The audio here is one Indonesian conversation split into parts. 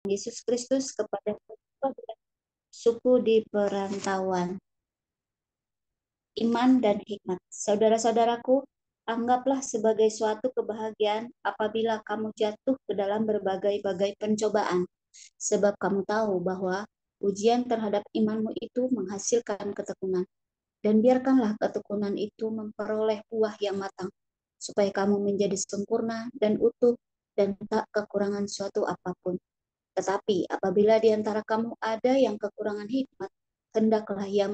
Yesus Kristus kepada suku di perantauan. Iman dan hikmat. Saudara-saudaraku, anggaplah sebagai suatu kebahagiaan apabila kamu jatuh ke dalam berbagai-bagai pencobaan, sebab kamu tahu bahwa ujian terhadap imanmu itu menghasilkan ketekunan. Dan biarkanlah ketekunan itu memperoleh buah yang matang, supaya kamu menjadi sempurna dan utuh dan tak kekurangan suatu apapun. Tetapi apabila di antara kamu ada yang kekurangan hikmat, hendaklah ia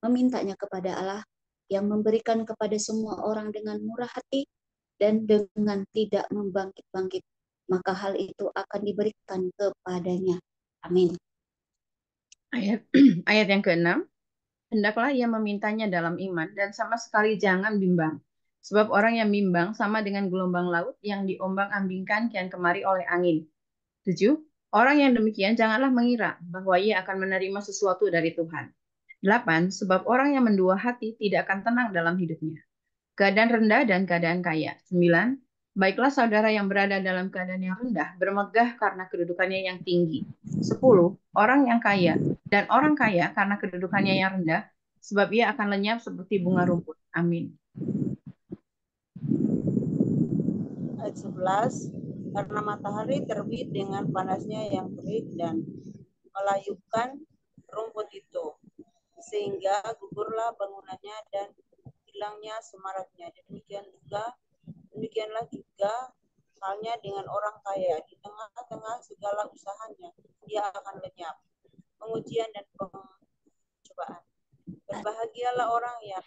memintanya kepada Allah yang memberikan kepada semua orang dengan murah hati dan dengan tidak membangkit-bangkit, maka hal itu akan diberikan kepadanya. Amin. Ayat yang ke-6, hendaklah ia memintanya dalam iman dan sama sekali jangan bimbang. Sebab orang yang bimbang sama dengan gelombang laut yang diombang-ambingkan kian kemari oleh angin. 7. Orang yang demikian janganlah mengira bahwa ia akan menerima sesuatu dari Tuhan. 8. Sebab orang yang mendua hati tidak akan tenang dalam hidupnya. Keadaan rendah dan keadaan kaya. 9. Baiklah saudara yang berada dalam keadaan yang rendah bermegah karena kedudukannya yang tinggi. 10. Orang yang kaya dan orang kaya karena kedudukannya yang rendah, sebab ia akan lenyap seperti bunga rumput. Amin. Ayat 11, karena matahari terbit dengan panasnya yang terik dan melayupkan rumput itu, sehingga gugurlah bangunannya dan hilangnya semaraknya. Demikianlah juga halnya dengan orang kaya. Di tengah-tengah segala usahanya, dia akan lenyap. Pengujian dan pencobaan. Berbahagialah orang yang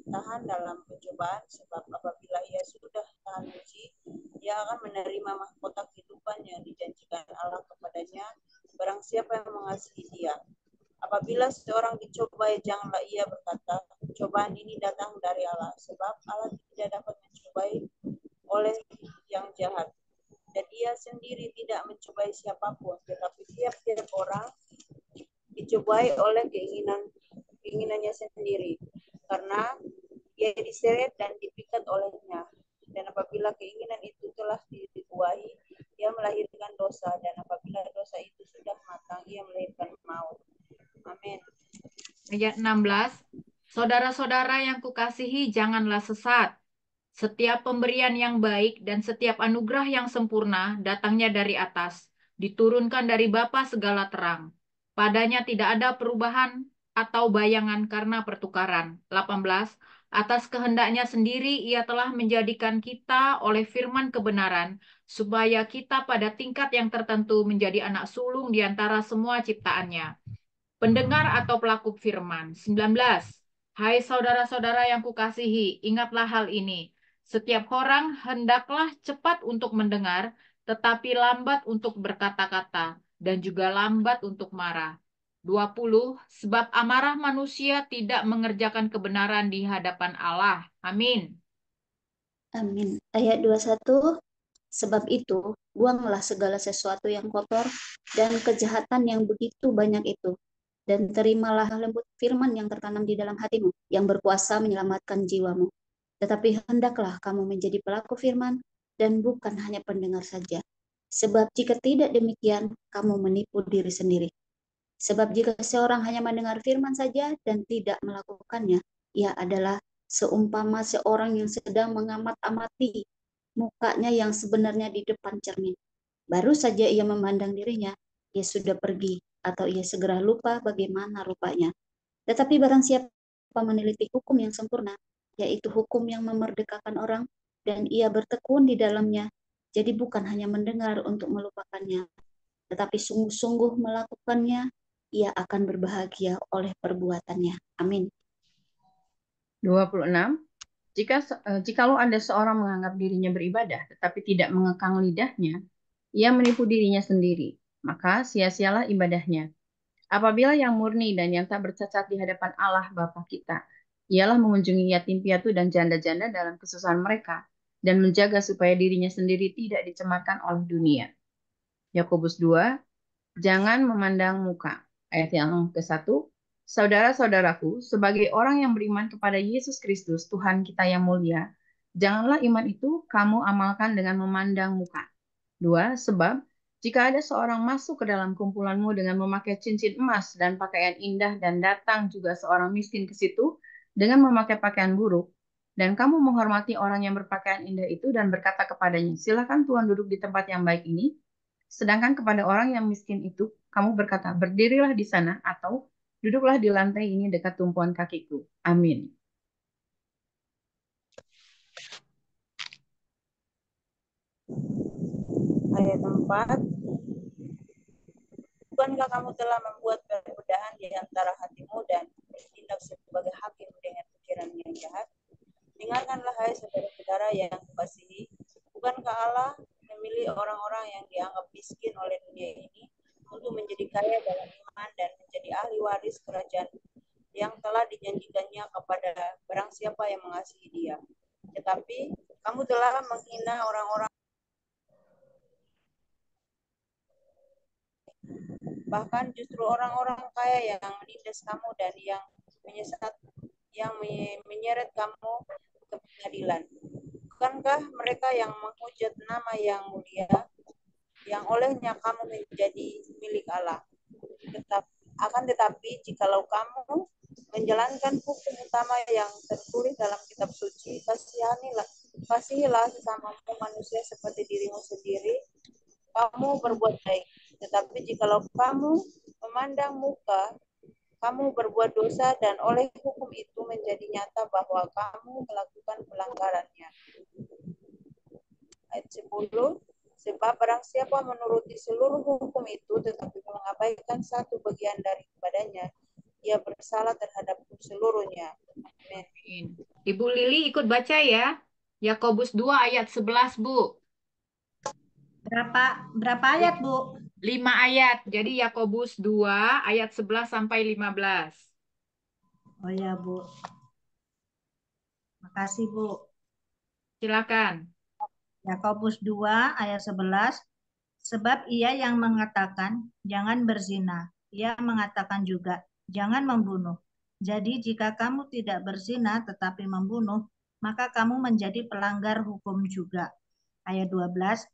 tahan dalam pencobaan, sebab apabila ia sudah tahan uji, ia akan menerima mahkota kehidupan yang dijanjikan Allah kepadanya, barang siapa yang mengasihi dia. Apabila seorang dicobai, janganlah ia berkata, cobaan ini datang dari Allah, sebab Allah tidak dapat mencobai oleh yang jahat. Dan ia sendiri tidak mencobai siapapun, tetapi tiap-tiap orang dicobai oleh keinginannya sendiri, karena ia diseret dan dipikat olehnya. Dan apabila keinginan itu telah dibuahi, ia melahirkan dosa, dan apabila dosa itu sudah matang, ia melahirkan maut. Amin. Ayat 16, saudara-saudara yang kukasihi, janganlah sesat. Setiap pemberian yang baik dan setiap anugerah yang sempurna datangnya dari atas, diturunkan dari Bapa segala terang. Padanya tidak ada perubahan atau bayangan karena pertukaran. 18, atas kehendaknya sendiri ia telah menjadikan kita oleh firman kebenaran, supaya kita pada tingkat yang tertentu menjadi anak sulung di antara semua ciptaannya. Pendengar atau pelaku firman. 19, hai saudara-saudara yang kukasihi, ingatlah hal ini. Setiap orang hendaklah cepat untuk mendengar, tetapi lambat untuk berkata-kata, dan juga lambat untuk marah. 20, sebab amarah manusia tidak mengerjakan kebenaran di hadapan Allah. Amin. Amin. Ayat 21, sebab itu buanglah segala sesuatu yang kotor dan kejahatan yang begitu banyak itu, dan terimalah lembut firman yang tertanam di dalam hatimu, yang berkuasa menyelamatkan jiwamu. Tetapi hendaklah kamu menjadi pelaku firman, dan bukan hanya pendengar saja. Sebab jika tidak demikian, kamu menipu diri sendiri. Sebab jika seorang hanya mendengar firman saja dan tidak melakukannya, ia adalah seumpama seorang yang sedang mengamat-amati mukanya yang sebenarnya di depan cermin. Baru saja ia memandang dirinya, ia sudah pergi, atau ia segera lupa bagaimana rupanya. Tetapi barang siapa meneliti hukum yang sempurna, yaitu hukum yang memerdekakan orang, dan ia bertekun di dalamnya, jadi bukan hanya mendengar untuk melupakannya, tetapi sungguh-sungguh melakukannya, ia akan berbahagia oleh perbuatannya. Amin. 26. Jikalau ada seorang menganggap dirinya beribadah, tetapi tidak mengekang lidahnya, ia menipu dirinya sendiri, maka sia-sialah ibadahnya. Apabila yang murni dan yang tak bercacat di hadapan Allah Bapa kita, ialah mengunjungi yatim piatu dan janda-janda dalam kesusahan mereka, dan menjaga supaya dirinya sendiri tidak dicemarkan oleh dunia. Yakobus 2, jangan memandang muka. Ayat yang ke-1, saudara-saudaraku, sebagai orang yang beriman kepada Yesus Kristus, Tuhan kita yang mulia, janganlah iman itu kamu amalkan dengan memandang muka. 2, sebab Jika ada seorang masuk ke dalam kumpulanmu dengan memakai cincin emas dan pakaian indah dan datang juga seorang miskin ke situ dengan memakai pakaian buruk, dan kamu menghormati orang yang berpakaian indah itu dan berkata kepadanya, silakan Tuhan duduk di tempat yang baik ini, sedangkan kepada orang yang miskin itu, kamu berkata, berdirilah di sana atau duduklah di lantai ini dekat tumpuan kakiku. Amin. Ayat 4. Bukankah kamu telah membuat perbedaan di antara hatimu dan bertindak sebagai hakim dengan pikiran yang jahat? Dengarkanlah hai saudara-saudara yang kukasihi, bukankah Allah memilih orang-orang yang dianggap miskin oleh dunia ini untuk menjadi kaya dalam iman dan menjadi ahli waris kerajaan yang telah dijanjikannya kepada barang siapa yang mengasihi Dia. Tetapi kamu telah menghina orang-orang, bahkan justru orang-orang kaya yang menindas kamu dan yang menyeret kamu ke pengadilan. Bukankah mereka yang menghujat nama yang mulia, yang olehnya kamu menjadi milik Allah? Tetapi jikalau kamu menjalankan hukum utama yang tertulis dalam kitab suci, kasihilah sesamamu manusia seperti dirimu sendiri, kamu berbuat baik. Tetapi jikalau kamu memandang muka, kamu berbuat dosa dan oleh hukum itu menjadi nyata bahwa kamu melakukan pelanggarannya. Ayat 10. Sebab barang siapa menuruti seluruh hukum itu tetapi mengabaikan satu bagian daripadanya, ia bersalah terhadap seluruhnya. Amin. Ibu Lili ikut baca ya. Yakobus 2 ayat 11, Bu. Berapa ayat, Bu? 5 ayat. Jadi Yakobus 2 ayat 11 sampai 15. Oh ya, Bu. Makasih, Bu. Silakan. Yakobus 2 ayat 11. Sebab ia yang mengatakan, jangan berzina. Ia mengatakan juga, jangan membunuh. Jadi jika kamu tidak berzina tetapi membunuh, maka kamu menjadi pelanggar hukum juga. Ayat 12.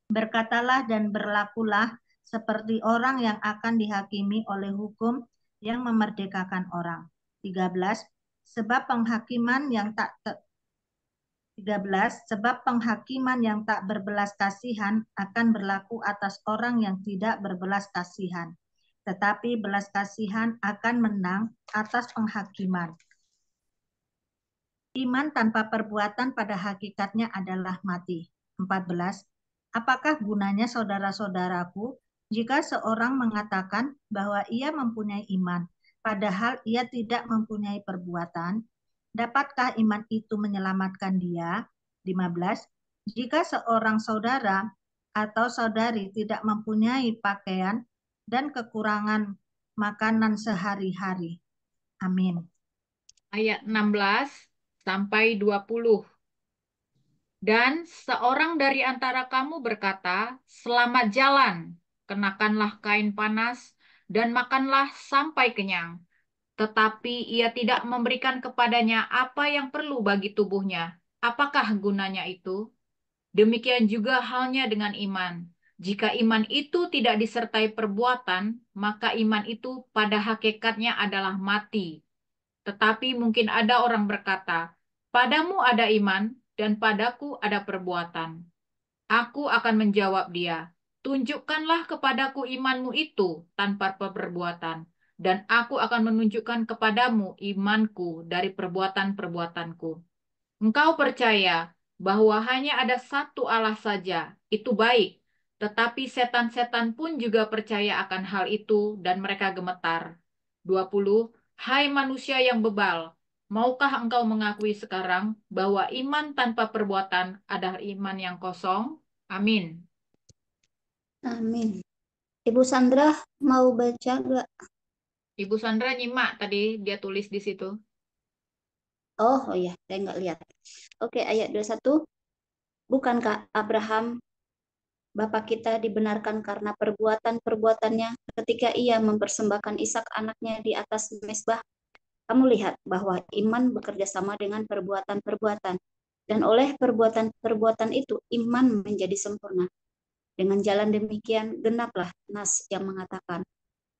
Berkatalah dan berlakulah seperti orang yang akan dihakimi oleh hukum yang memerdekakan orang. 13. Sebab penghakiman yang tak berbelas kasihan akan berlaku atas orang yang tidak berbelas kasihan. Tetapi belas kasihan akan menang atas penghakiman. Iman tanpa perbuatan pada hakikatnya adalah mati. 14. Apakah gunanya saudara-saudaraku jika seorang mengatakan bahwa ia mempunyai iman, padahal ia tidak mempunyai perbuatan? Dapatkah iman itu menyelamatkan dia? 15. Jika seorang saudara atau saudari tidak mempunyai pakaian dan kekurangan makanan sehari-hari. Amin. Ayat 16 sampai 20. Dan seorang dari antara kamu berkata, selamat jalan, kenakanlah kain panas, dan makanlah sampai kenyang. Tetapi ia tidak memberikan kepadanya apa yang perlu bagi tubuhnya. Apakah gunanya itu? Demikian juga halnya dengan iman. Jika iman itu tidak disertai perbuatan, maka iman itu pada hakikatnya adalah mati. Tetapi mungkin ada orang berkata, padamu ada iman, dan padaku ada perbuatan. Aku akan menjawab dia, tunjukkanlah kepadaku imanmu itu tanpa perbuatan, dan aku akan menunjukkan kepadamu imanku dari perbuatan-perbuatanku. Engkau percaya bahwa hanya ada satu Allah saja, itu baik. Tetapi setan-setan pun juga percaya akan hal itu dan mereka gemetar. 20. Hai manusia yang bebal, maukah engkau mengakui sekarang bahwa iman tanpa perbuatan adalah iman yang kosong? Amin. Amin. Ibu Sandra mau baca nggak? Ibu Sandra nyimak tadi dia tulis di situ. Oh iya, saya nggak lihat. Oke, ayat 21. Bukankah Abraham Bapak kita dibenarkan karena perbuatan-perbuatannya ketika ia mempersembahkan Ishak anaknya di atas mezbah? Kamu lihat bahwa iman bekerja sama dengan perbuatan-perbuatan, dan oleh perbuatan-perbuatan itu iman menjadi sempurna. Dengan jalan demikian genaplah nas yang mengatakan,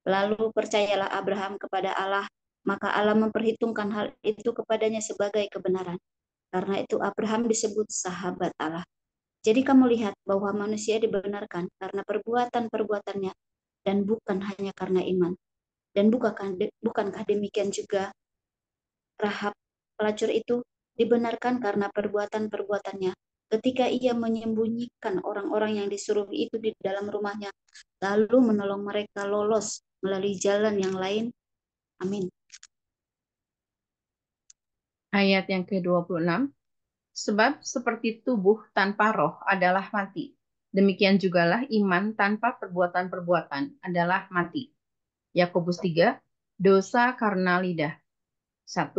lalu percayalah Abraham kepada Allah, maka Allah memperhitungkan hal itu kepadanya sebagai kebenaran. Karena itu Abraham disebut sahabat Allah. Jadi kamu lihat bahwa manusia dibenarkan karena perbuatan-perbuatannya dan bukan hanya karena iman. Dan bukankah demikian juga Rahab pelacur itu dibenarkan karena perbuatan-perbuatannya ketika ia menyembunyikan orang-orang yang disuruh itu di dalam rumahnya, lalu menolong mereka lolos melalui jalan yang lain. Amin. Ayat yang ke-26. Sebab seperti tubuh tanpa roh adalah mati. Demikian jugalah iman tanpa perbuatan-perbuatan adalah mati. Yakobus 3, dosa karena lidah. 1.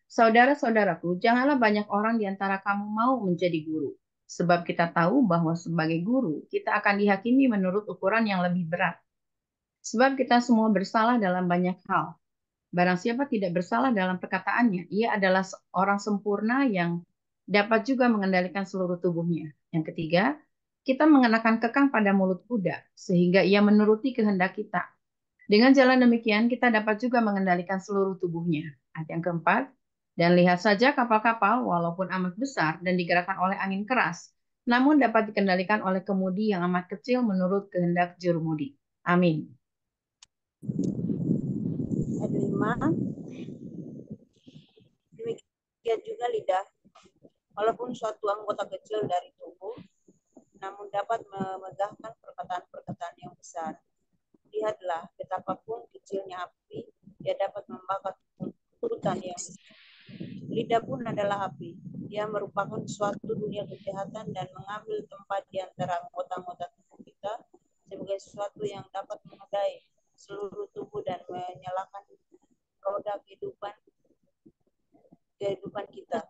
Saudara-saudaraku, janganlah banyak orang di antara kamu mau menjadi guru. Sebab kita tahu bahwa sebagai guru, kita akan dihakimi menurut ukuran yang lebih berat. Sebab kita semua bersalah dalam banyak hal. Barang siapa tidak bersalah dalam perkataannya, ia adalah orang sempurna yang dapat juga mengendalikan seluruh tubuhnya. Yang ketiga, kita mengenakan kekang pada mulut kuda, sehingga ia menuruti kehendak kita. Dengan jalan demikian, kita dapat juga mengendalikan seluruh tubuhnya. Ayat yang keempat, dan lihat saja kapal-kapal, walaupun amat besar dan digerakkan oleh angin keras, namun dapat dikendalikan oleh kemudi yang amat kecil menurut kehendak jurumudi. Amin. Ayat 5. Demikian juga lidah, walaupun suatu anggota kecil dari tubuh, namun dapat memegahkan perkataan-perkataan yang besar. Lihatlah, betapapun kecilnya api, ia dapat membakar hutan yang besar. Lidah pun adalah api. Ia merupakan suatu dunia kejahatan dan mengambil tempat di antara anggota-anggota tubuh kita sebagai sesuatu yang dapat menodai seluruh tubuh dan menyalakan roda kehidupan kita.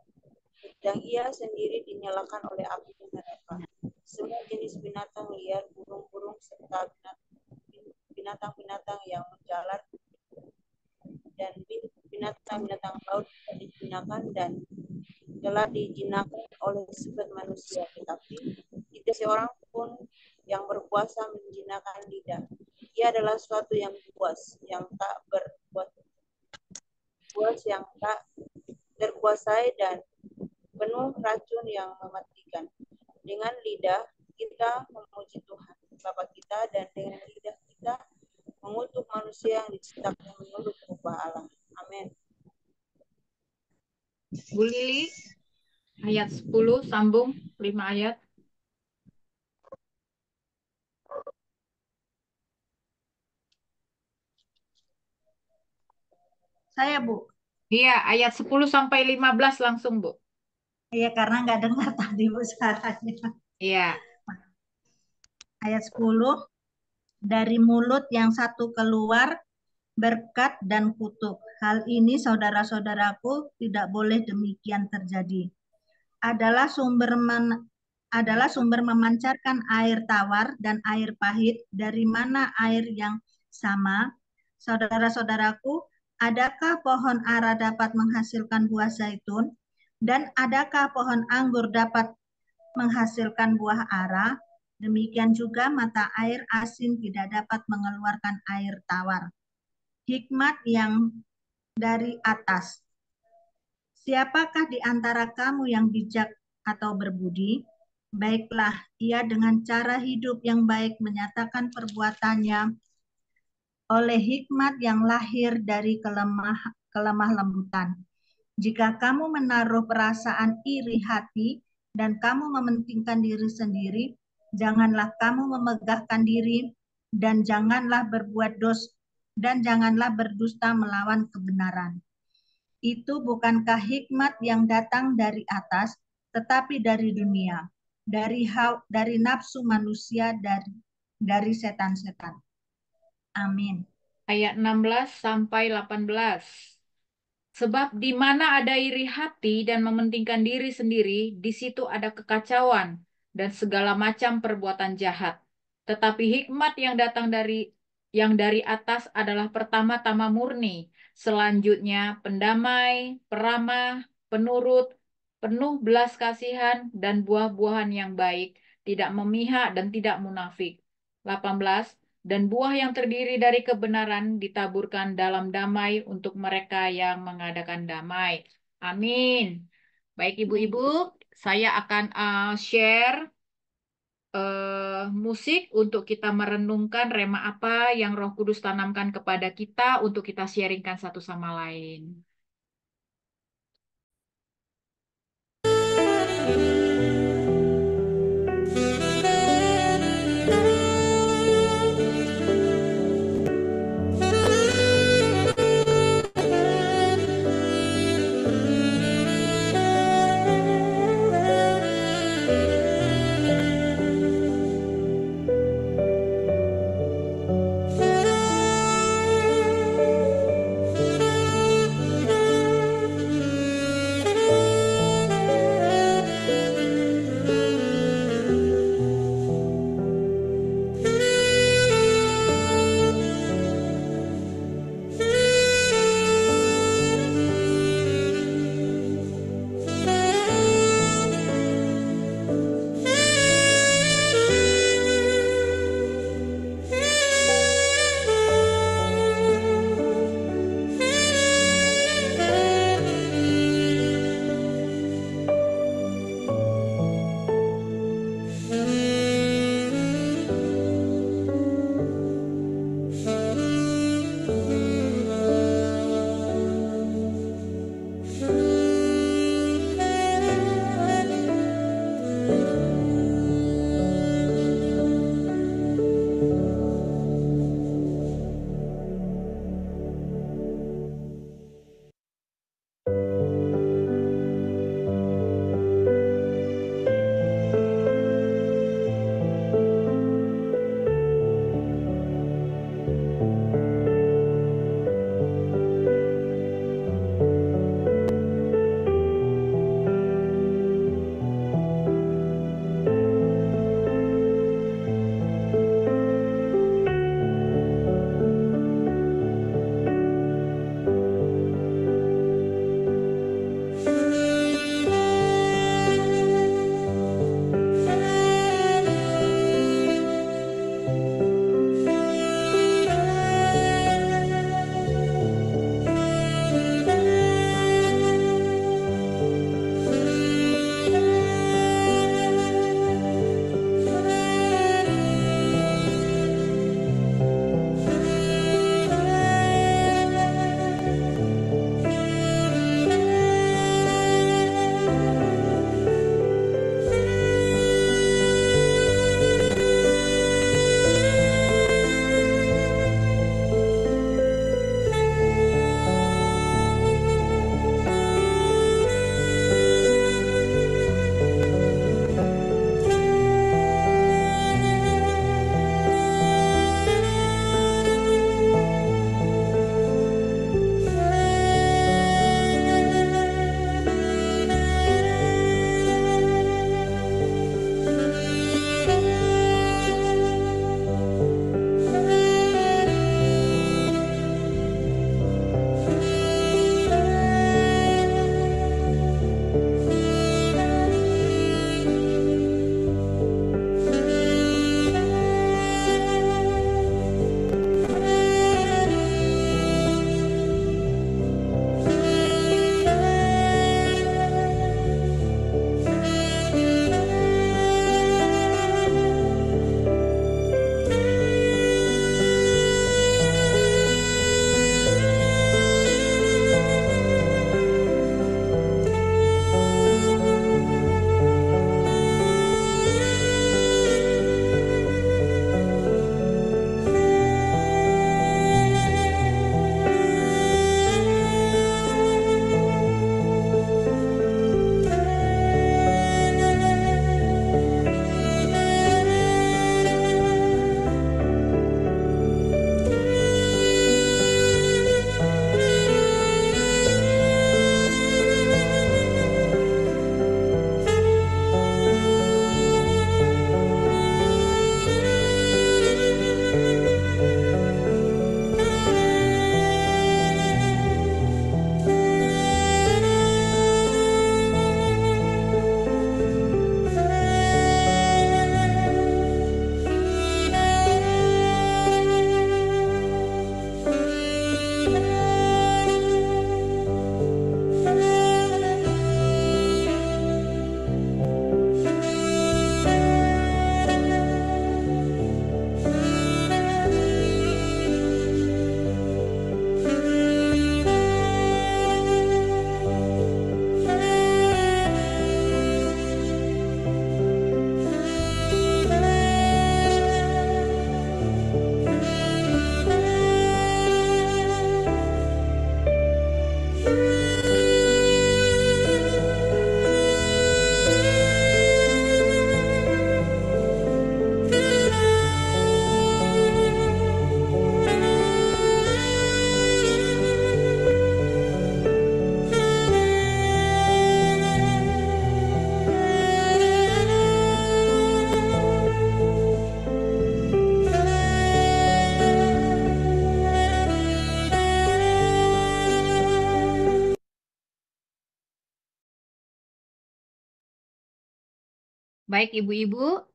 Dan ia sendiri dinyalakan oleh api neraka. Semua jenis binatang liar, burung-burung, serta binatang-binatang yang menjalar dan binatang-binatang laut dijinakan dan telah dijinakan oleh sifat manusia, tetapi tidak seorang pun yang berkuasa menjinakan lidah. Ia adalah suatu yang buas, yang tak yang tak terkuasai dan penuh racun yang mematikan. Dengan lidah kita memuji Tuhan Bapa kita, dan dengan lidah kita mengutuk manusia yang diciptakan menurut rupa Allah. Amin. Bu Lili, ayat 10 sambung 5 ayat. Saya, Bu. Iya, ayat 10 sampai 15 langsung, Bu. Iya, karena nggak dengar tadi, Bu, suaranya. Iya. Ayat 10, dari mulut yang satu keluar berkat dan kutuk. Hal ini, saudara-saudaraku, tidak boleh demikian terjadi. Adalah sumber memancarkan air tawar dan air pahit. Dari mana air yang sama? Saudara-saudaraku, adakah pohon ara dapat menghasilkan buah zaitun? Dan adakah pohon anggur dapat menghasilkan buah ara? Demikian juga mata air asin tidak dapat mengeluarkan air tawar. Hikmat yang dari atas. Siapakah di antara kamu yang bijak atau berbudi? Baiklah, ia dengan cara hidup yang baik menyatakan perbuatannya oleh hikmat yang lahir dari kelemah lembutan. Jika kamu menaruh perasaan iri hati dan kamu mementingkan diri sendiri, janganlah kamu memegahkan diri dan janganlah berbuat dosa dan janganlah berdusta melawan kebenaran. Itu bukankah hikmat yang datang dari atas, tetapi dari dunia, dari nafsu manusia, dari setan-setan. Amin. Ayat 16 sampai 18. Sebab di mana ada iri hati dan mementingkan diri sendiri, di situ ada kekacauan dan segala macam perbuatan jahat. Tetapi hikmat yang datang dari atas adalah pertama-tama murni, selanjutnya pendamai, peramah, penurut, penuh belas kasihan dan buah-buahan yang baik, tidak memihak, dan tidak munafik. 18. Dan buah yang terdiri dari kebenaran ditaburkan dalam damai untuk mereka yang mengadakan damai. Amin. Baik ibu-ibu, saya akan share musik untuk kita merenungkan rema apa yang Roh Kudus tanamkan kepada kita untuk kita sharingkan satu sama lain. Baik ibu-ibu,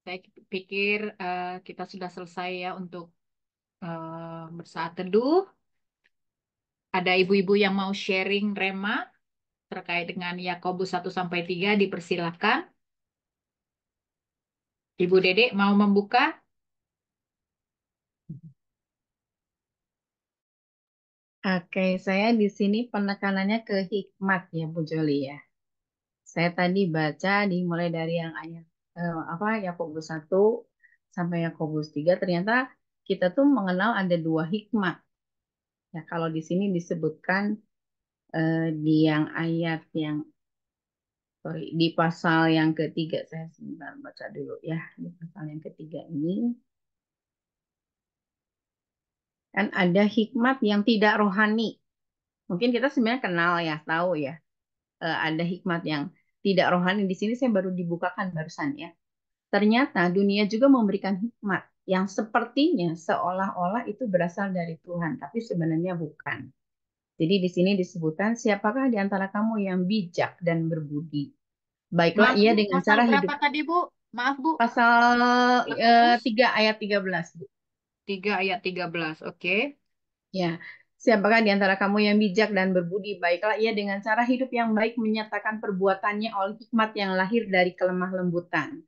saya pikir kita sudah selesai ya untuk bersaat teduh. Ada ibu-ibu yang mau sharing rema terkait dengan Yakobus 1-3, dipersilakan. Ibu Dedek mau membuka? Oke, saya di sini penekanannya ke hikmat ya Bu Joli ya. Saya tadi baca dimulai dari yang ayat Yakobus 1 sampai Yakobus 3, ternyata kita tuh mengenal ada dua hikmat. Ya, kalau di sini disebutkan di yang ayat yang sorry, di pasal yang ketiga, saya sebentar baca dulu ya. Di pasal yang ketiga ini kan ada hikmat yang tidak rohani. Mungkin kita sebenarnya kenal ya, tahu ya. Ada hikmat yang tidak rohani. Di sini saya baru dibukakan barusan ya. Ternyata dunia juga memberikan hikmat yang sepertinya seolah-olah itu berasal dari Tuhan, tapi sebenarnya bukan. Jadi di sini disebutkan, siapakah di antara kamu yang bijak dan berbudi? Baiklah Maaf ia Bu, dengan pasal cara berapa hidup. tadi Bu? Maaf Bu, Pasal Yakobus 3 ayat 13, Bu. 3 ayat 13. Oke. Ya, siapakah di antara kamu yang bijak dan berbudi? Baiklah ia dengan cara hidup yang baik menyatakan perbuatannya oleh hikmat yang lahir dari kelemah lembutan.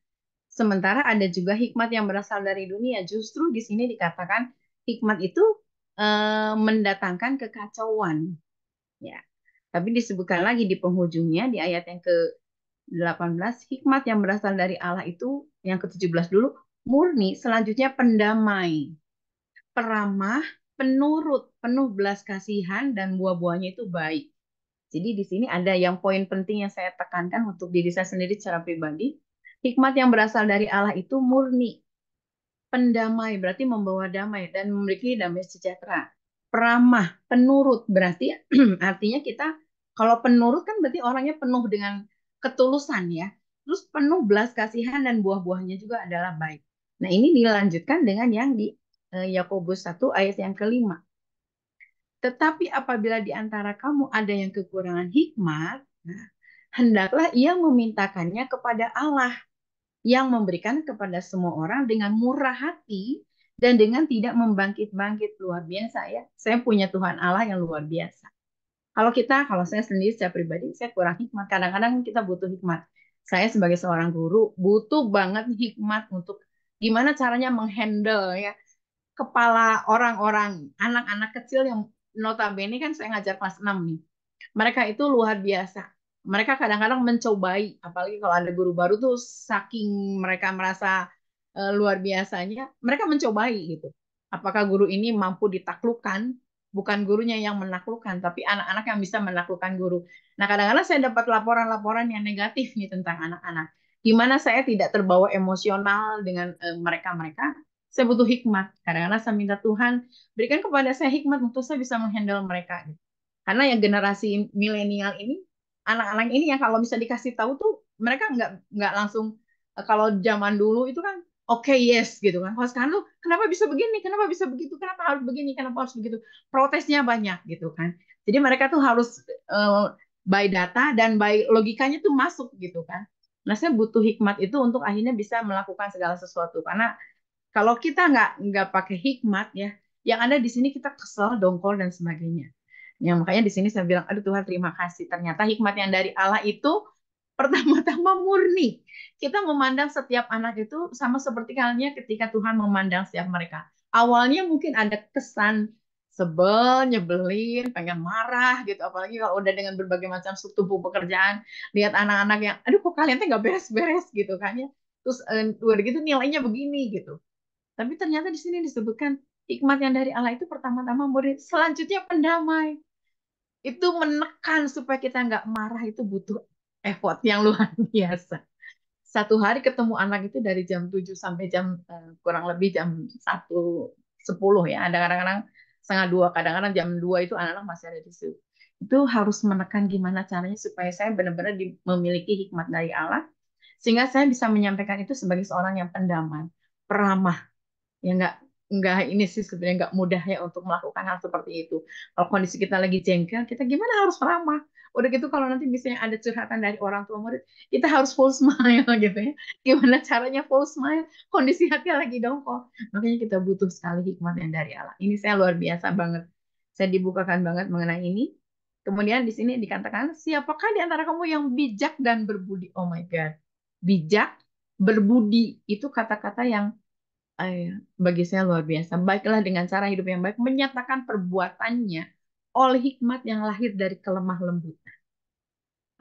Sementara ada juga hikmat yang berasal dari dunia. Justru di sini dikatakan hikmat itu mendatangkan kekacauan. Ya, tapi disebutkan lagi di penghujungnya di ayat yang ke-18, hikmat yang berasal dari Allah itu yang ke-17 dulu, murni, selanjutnya pendamai, peramah, penurut, penuh belas kasihan dan buah-buahnya itu baik. Jadi di sini ada yang poin penting yang saya tekankan untuk diri saya sendiri secara pribadi. Hikmat yang berasal dari Allah itu murni, pendamai berarti membawa damai dan memiliki damai sejahtera. Peramah, penurut berarti artinya kita kalau penurut kan berarti orangnya penuh dengan ketulusan ya. Terus penuh belas kasihan dan buah-buahnya juga adalah baik. Nah, ini dilanjutkan dengan yang di Yakobus 1 ayat yang kelima. Tetapi apabila di antara kamu ada yang kekurangan hikmat, nah, hendaklah ia memintakannya kepada Allah yang memberikan kepada semua orang dengan murah hati dan dengan tidak membangkit-bangkit. Luar biasa ya. Saya punya Tuhan Allah yang luar biasa. Kalau saya sendiri, saya pribadi, saya kurang hikmat. Kadang-kadang kita butuh hikmat. Saya sebagai seorang guru, butuh banget hikmat untuk gimana caranya menghandle ya kepala orang-orang, anak-anak kecil yang notabene kan saya ngajar kelas 6 nih. Mereka itu luar biasa. Mereka kadang-kadang mencobai, apalagi kalau ada guru baru tuh saking mereka merasa luar biasanya, mereka mencobai gitu. Apakah guru ini mampu ditaklukkan? Bukan gurunya yang menaklukkan, tapi anak-anak yang bisa menaklukkan guru. Nah, kadang-kadang saya dapat laporan-laporan yang negatif nih tentang anak-anak. Gimana saya tidak terbawa emosional dengan mereka-mereka? Saya butuh hikmat. Kadang-kadang saya minta Tuhan berikan kepada saya hikmat untuk saya bisa menghandle mereka. Karena yang generasi milenial ini, anak-anak ini yang kalau bisa dikasih tahu tuh mereka nggak langsung kalau zaman dulu itu kan oke, yes gitu kan. Kalau sekarang tuh kenapa bisa begini, kenapa bisa begitu, kenapa harus begini, kenapa harus begitu. Protesnya banyak gitu kan. Jadi mereka tuh harus by data dan by logikanya tuh masuk gitu kan. Nah, saya butuh hikmat itu untuk akhirnya bisa melakukan segala sesuatu. Karena kalau kita nggak pakai hikmat ya, yang ada di sini kita kesel, dongkol dan sebagainya. Ya, makanya di sini saya bilang, aduh Tuhan terima kasih. Ternyata hikmat yang dari Allah itu pertama-tama murni. Kita memandang setiap anak itu sama seperti halnya ketika Tuhan memandang setiap mereka. Awalnya mungkin ada kesan sebel, nyebelin, pengen marah gitu. Apalagi kalau udah dengan berbagai macam tubuh pekerjaan, lihat anak-anak yang, aduh kok kalian tuh nggak beres-beres gitu kan ya. Terus udah gitu nilainya begini gitu. Tapi ternyata di sini disebutkan hikmat yang dari Allah itu pertama-tama murid, selanjutnya pendamai. Itu menekan supaya kita nggak marah itu butuh effort yang luar biasa. Satu hari ketemu anak itu dari jam 7 sampai jam kurang lebih jam 1:10 ya. Ada kadang-kadang setengah 2, kadang-kadang jam 2 itu anak-anak masih ada di situ. Itu harus menekan gimana caranya supaya saya benar-benar memiliki hikmat dari Allah sehingga saya bisa menyampaikan itu sebagai seorang yang pendamai, peramah, ya nggak ini sih sebenarnya nggak mudah ya untuk melakukan hal seperti itu. Kalau kondisi kita lagi jengkel, kita gimana harus ramah, Udah gitu kalau nanti misalnya ada curhatan dari orang tua murid, kita harus full smile gitu ya. Gimana caranya full smile? Kondisi hati lagi dongkol. Makanya kita butuh sekali hikmat yang dari Allah. Ini saya luar biasa banget. Saya dibukakan banget mengenai ini. Kemudian di sini dikatakan, siapakah di antara kamu yang bijak dan berbudi? Oh my God. Bijak, berbudi. Itu kata-kata yang bagi saya luar biasa. Baiklah dengan cara hidup yang baik, menyatakan perbuatannya oleh hikmat yang lahir dari kelemah lembutan.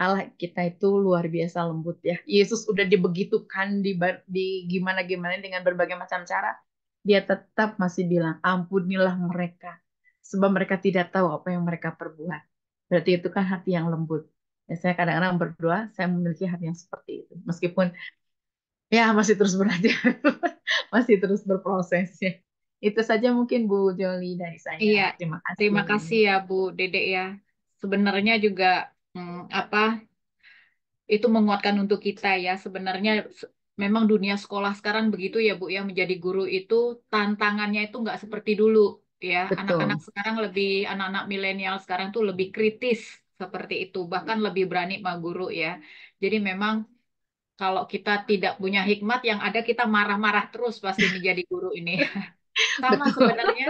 Allah kita itu luar biasa lembut ya. Yesus udah dibegitukan di gimana-gimana dengan berbagai macam cara. Dia tetap masih bilang, ampunilah mereka. Sebab mereka tidak tahu apa yang mereka perbuat. Berarti itu kan hati yang lembut. Ya, saya kadang-kadang berdoa, saya memiliki hati yang seperti itu. Meskipun ya masih terus belajar, masih terus berproses ya. Itu saja mungkin Bu Joli dari saya. Iya, Terima terima kasih. kasih ya Bu Dede ya. Sebenarnya juga apa itu menguatkan untuk kita ya. Sebenarnya memang dunia sekolah sekarang begitu ya Bu ya, menjadi guru itu tantangannya itu nggak seperti dulu ya. Anak-anak Betul. sekarang lebih anak-anak milenial sekarang tuh lebih kritis seperti itu, bahkan lebih berani sama guru ya. Jadi memang kalau kita tidak punya hikmat yang ada kita marah-marah terus pasti menjadi guru ini. Sama Betul. sebenarnya.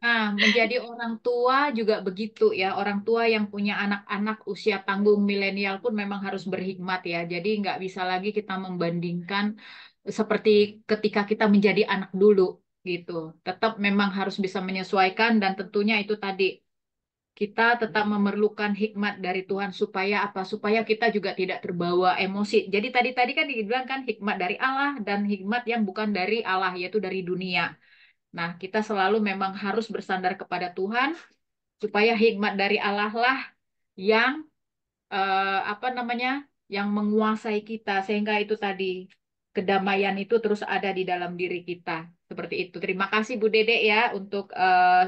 Nah, menjadi orang tua juga begitu ya. Orang tua yang punya anak-anak usia tanggung milenial pun memang harus berhikmat ya. Jadi nggak bisa lagi kita membandingkan seperti ketika kita menjadi anak dulu gitu. Tetap memang harus bisa menyesuaikan dan tentunya itu tadi kita tetap memerlukan hikmat dari Tuhan supaya apa? Supaya kita juga tidak terbawa emosi. Jadi tadi kan dibilang kan hikmat dari Allah dan hikmat yang bukan dari Allah yaitu dari dunia. Nah, kita selalu memang harus bersandar kepada Tuhan supaya hikmat dari Allah lah yang apa namanya? Yang menguasai kita sehingga itu tadi kedamaian itu terus ada di dalam diri kita. Seperti itu. Terima kasih Bu Dede ya untuk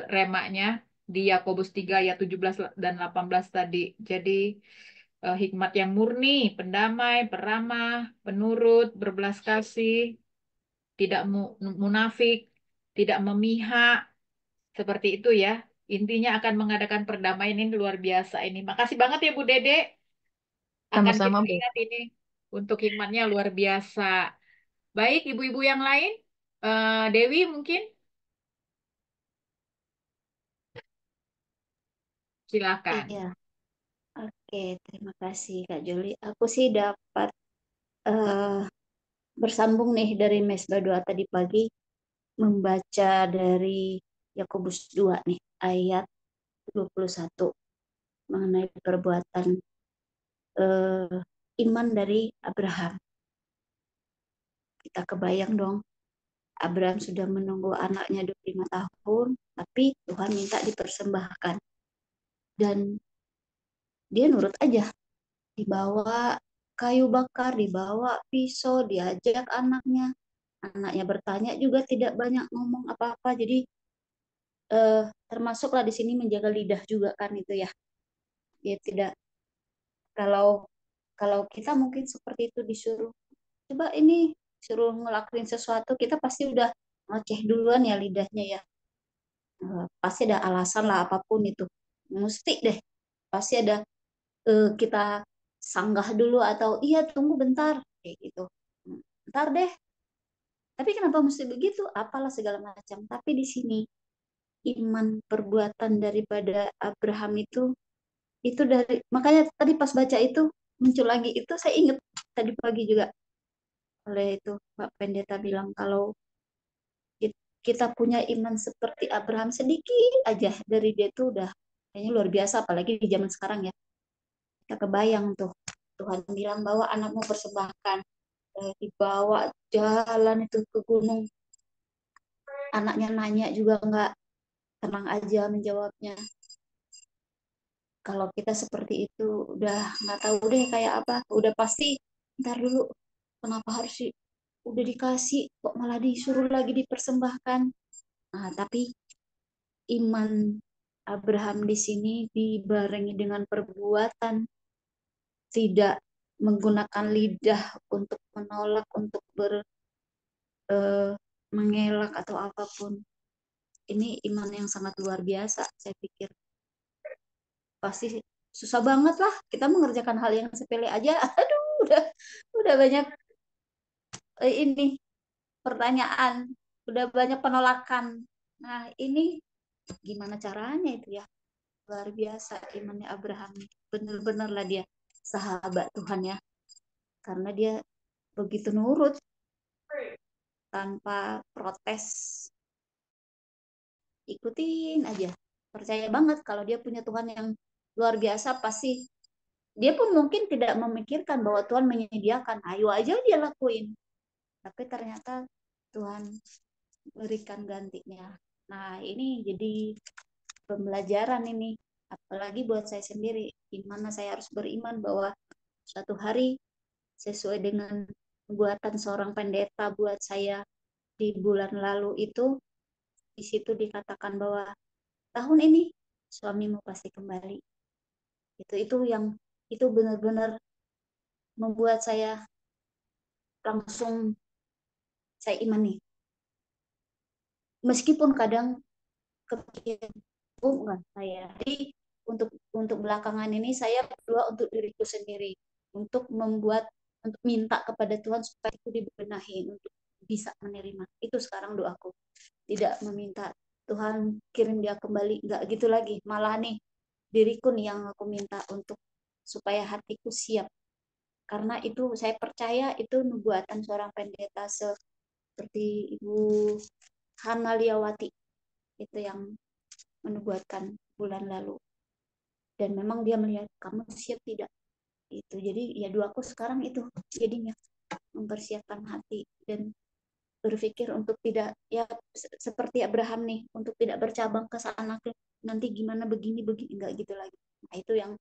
remaknya di Yakobus 3 ayat 17 dan 18 tadi. Jadi hikmat yang murni, pendamai, peramah, penurut, berbelas kasih, tidak munafik, tidak memihak, seperti itu ya. Intinya akan mengadakan perdamaian ini luar biasa ini. Makasih banget ya Bu Dede. Akan Sama-sama kita Bu. ingat ini untuk hikmatnya luar biasa. Baik, ibu-ibu yang lain. Dewi mungkin silakan. Iya, oke, terima kasih Kak Joli. Aku sih dapat eh, bersambung nih dari Mesbah 2 tadi pagi, membaca dari Yakobus 2 nih, ayat 21 mengenai perbuatan eh, iman dari Abraham. Kita kebayang dong, Abraham sudah menunggu anaknya 25 tahun, tapi Tuhan minta dipersembahkan. Dan dia nurut aja, dibawa kayu bakar, dibawa pisau, diajak anaknya. Anaknya bertanya juga tidak banyak ngomong apa-apa. Jadi termasuklah di sini menjaga lidah juga kan itu ya. Dia tidak, kalau kalau kita mungkin seperti itu disuruh coba ini, suruh ngelakuin sesuatu, kita pasti udah ngoceh duluan ya lidahnya ya. Pasti ada alasan lah apapun itu. Mesti deh, pasti ada kita sanggah dulu atau iya tunggu bentar kayak gitu. Bentar deh. Tapi kenapa mesti begitu? Apalah segala macam. Tapi di sini iman perbuatan daripada Abraham itu dari, makanya tadi pas baca itu muncul lagi itu, saya ingat tadi pagi juga oleh itu Pak Pendeta bilang kalau kita punya iman seperti Abraham sedikit aja dari dia tuh udah kayaknya luar biasa, apalagi di zaman sekarang ya. Kita kebayang tuh Tuhan bilang bahwa anakmu persembahkan, dibawa jalan itu ke gunung, anaknya nanya juga nggak, tenang aja menjawabnya. Kalau kita seperti itu udah nggak tahu deh kayak apa, udah pasti ntar dulu kenapa harus udah dikasih kok malah disuruh lagi dipersembahkan. Nah, tapi iman Abraham di sini dibarengi dengan perbuatan, tidak menggunakan lidah untuk menolak, untuk eh, mengelak atau apapun. Ini iman yang sangat luar biasa, saya pikir. Pasti susah banget lah kita mengerjakan hal yang sepele aja. Aduh, udah banyak ini pertanyaan, udah banyak penolakan. Nah, ini gimana caranya itu ya? Luar biasa imannya Abraham. Bener-bener lah dia sahabat Tuhan ya. Karena dia begitu nurut tanpa protes. Ikutin aja. Percaya banget kalau dia punya Tuhan yang luar biasa, pasti dia pun mungkin tidak memikirkan bahwa Tuhan menyediakan. Ayo aja dia lakuin. Tapi ternyata Tuhan berikan gantinya. Nah, ini jadi pembelajaran ini. Apalagi buat saya sendiri, gimana saya harus beriman bahwa suatu hari sesuai dengan buatan seorang pendeta buat saya di bulan lalu itu, di situ dikatakan bahwa tahun ini suamimu pasti kembali. Itu yang itu benar-benar membuat saya langsung saya imani. Meskipun kadang kepikiran, oh enggak saya. Jadi untuk belakangan ini saya berdoa untuk diriku sendiri, untuk membuat, untuk minta kepada Tuhan supaya itu dibenahi untuk bisa menerima. Itu sekarang doaku. Tidak meminta Tuhan kirim dia kembali, enggak gitu lagi. Malah nih diriku nih yang aku minta untuk supaya hatiku siap. Karena itu saya percaya itu nubuatan seorang pendeta seperti Ibu Hana Liawati itu yang menubuatkan bulan lalu. Dan memang dia melihat kamu siap tidak. Itu jadi ya doaku sekarang itu jadinya mempersiapkan hati dan berpikir untuk tidak ya seperti Abraham nih, untuk tidak bercabang ke sana ke nanti gimana begini begini, enggak gitu lagi. Nah, itu yang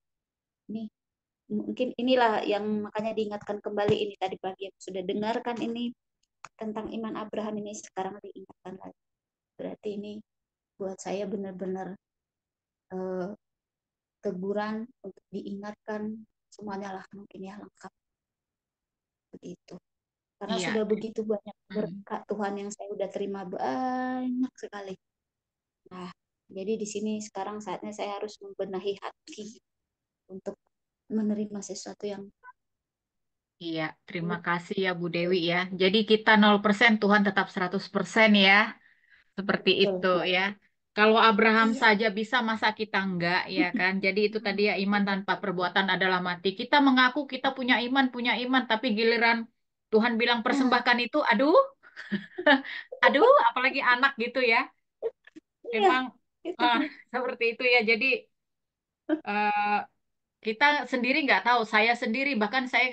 nih mungkin inilah yang makanya diingatkan kembali ini tadi pagi yang sudah dengarkan ini tentang iman Abraham ini sekarang diingatkan lagi. Berarti ini buat saya benar-benar eh, teguran untuk diingatkan semuanya lah mungkin ya lengkap begitu. Karena Iya. sudah begitu banyak Hmm. berkat Tuhan yang saya udah terima banyak sekali. Nah, jadi di sini sekarang saatnya saya harus membenahi hati untuk menerima sesuatu yang Iya, terima kasih ya Bu Dewi ya. Jadi kita 0%, Tuhan tetap 100% ya. Seperti itu betul. ya. Kalau Abraham Iya. saja bisa, masa kita enggak ya kan? Jadi itu tadi ya, iman tanpa perbuatan adalah mati. Kita mengaku kita punya iman, tapi giliran Tuhan bilang Nah, persembahkan itu, aduh, aduh, apalagi anak gitu ya. iya, Memang itu ah, dia. seperti itu ya. Jadi eh, kita sendiri nggak tahu, saya sendiri, bahkan saya,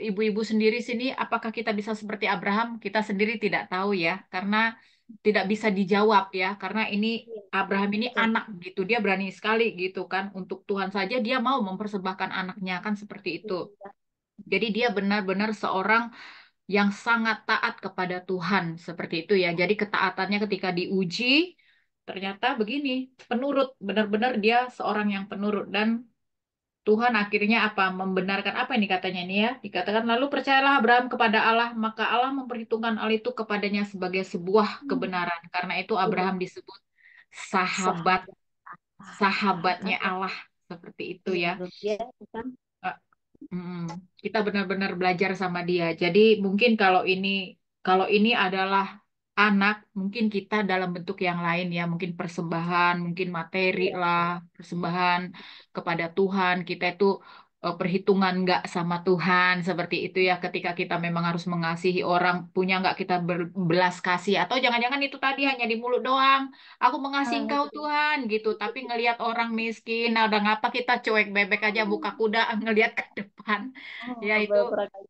ibu-ibu sendiri sini, apakah kita bisa seperti Abraham? Kita sendiri tidak tahu ya, karena tidak bisa dijawab ya, karena ini Iya, Abraham ini betul. anak gitu, dia berani sekali gitu kan, untuk Tuhan saja dia mau mempersembahkan anaknya kan seperti itu. Iya. Jadi dia benar-benar seorang yang sangat taat kepada Tuhan seperti itu ya. Jadi ketaatannya ketika diuji, ternyata begini, penurut, benar-benar dia seorang yang penurut dan Tuhan akhirnya apa? Membenarkan apa ini katanya ini ya? Dikatakan lalu percayalah Abraham kepada Allah, maka Allah memperhitungkan hal itu kepadanya sebagai sebuah kebenaran. Karena itu Iya, Abraham disebut sahabat sahabat. sahabatnya Aduh, Allah seperti itu iya ya. luar biasa kan? Eh, kita benar-benar belajar sama dia. Jadi mungkin kalau ini adalah anak, mungkin kita dalam bentuk yang lain ya, mungkin persembahan, mungkin materi Iya, lah, persembahan kepada Tuhan. Kita itu perhitungan nggak sama Tuhan seperti itu ya. Ketika kita memang harus mengasihi orang, punya nggak kita berbelas kasih, atau jangan-jangan itu tadi hanya di mulut doang. Aku mengasihi ah, Engkau itu dia. Tuhan gitu, tapi ngelihat orang miskin, nah udah ngapa kita cuek bebek aja buka kuda ngelihat ke depan. Ya Oh, itu, beberapa kali.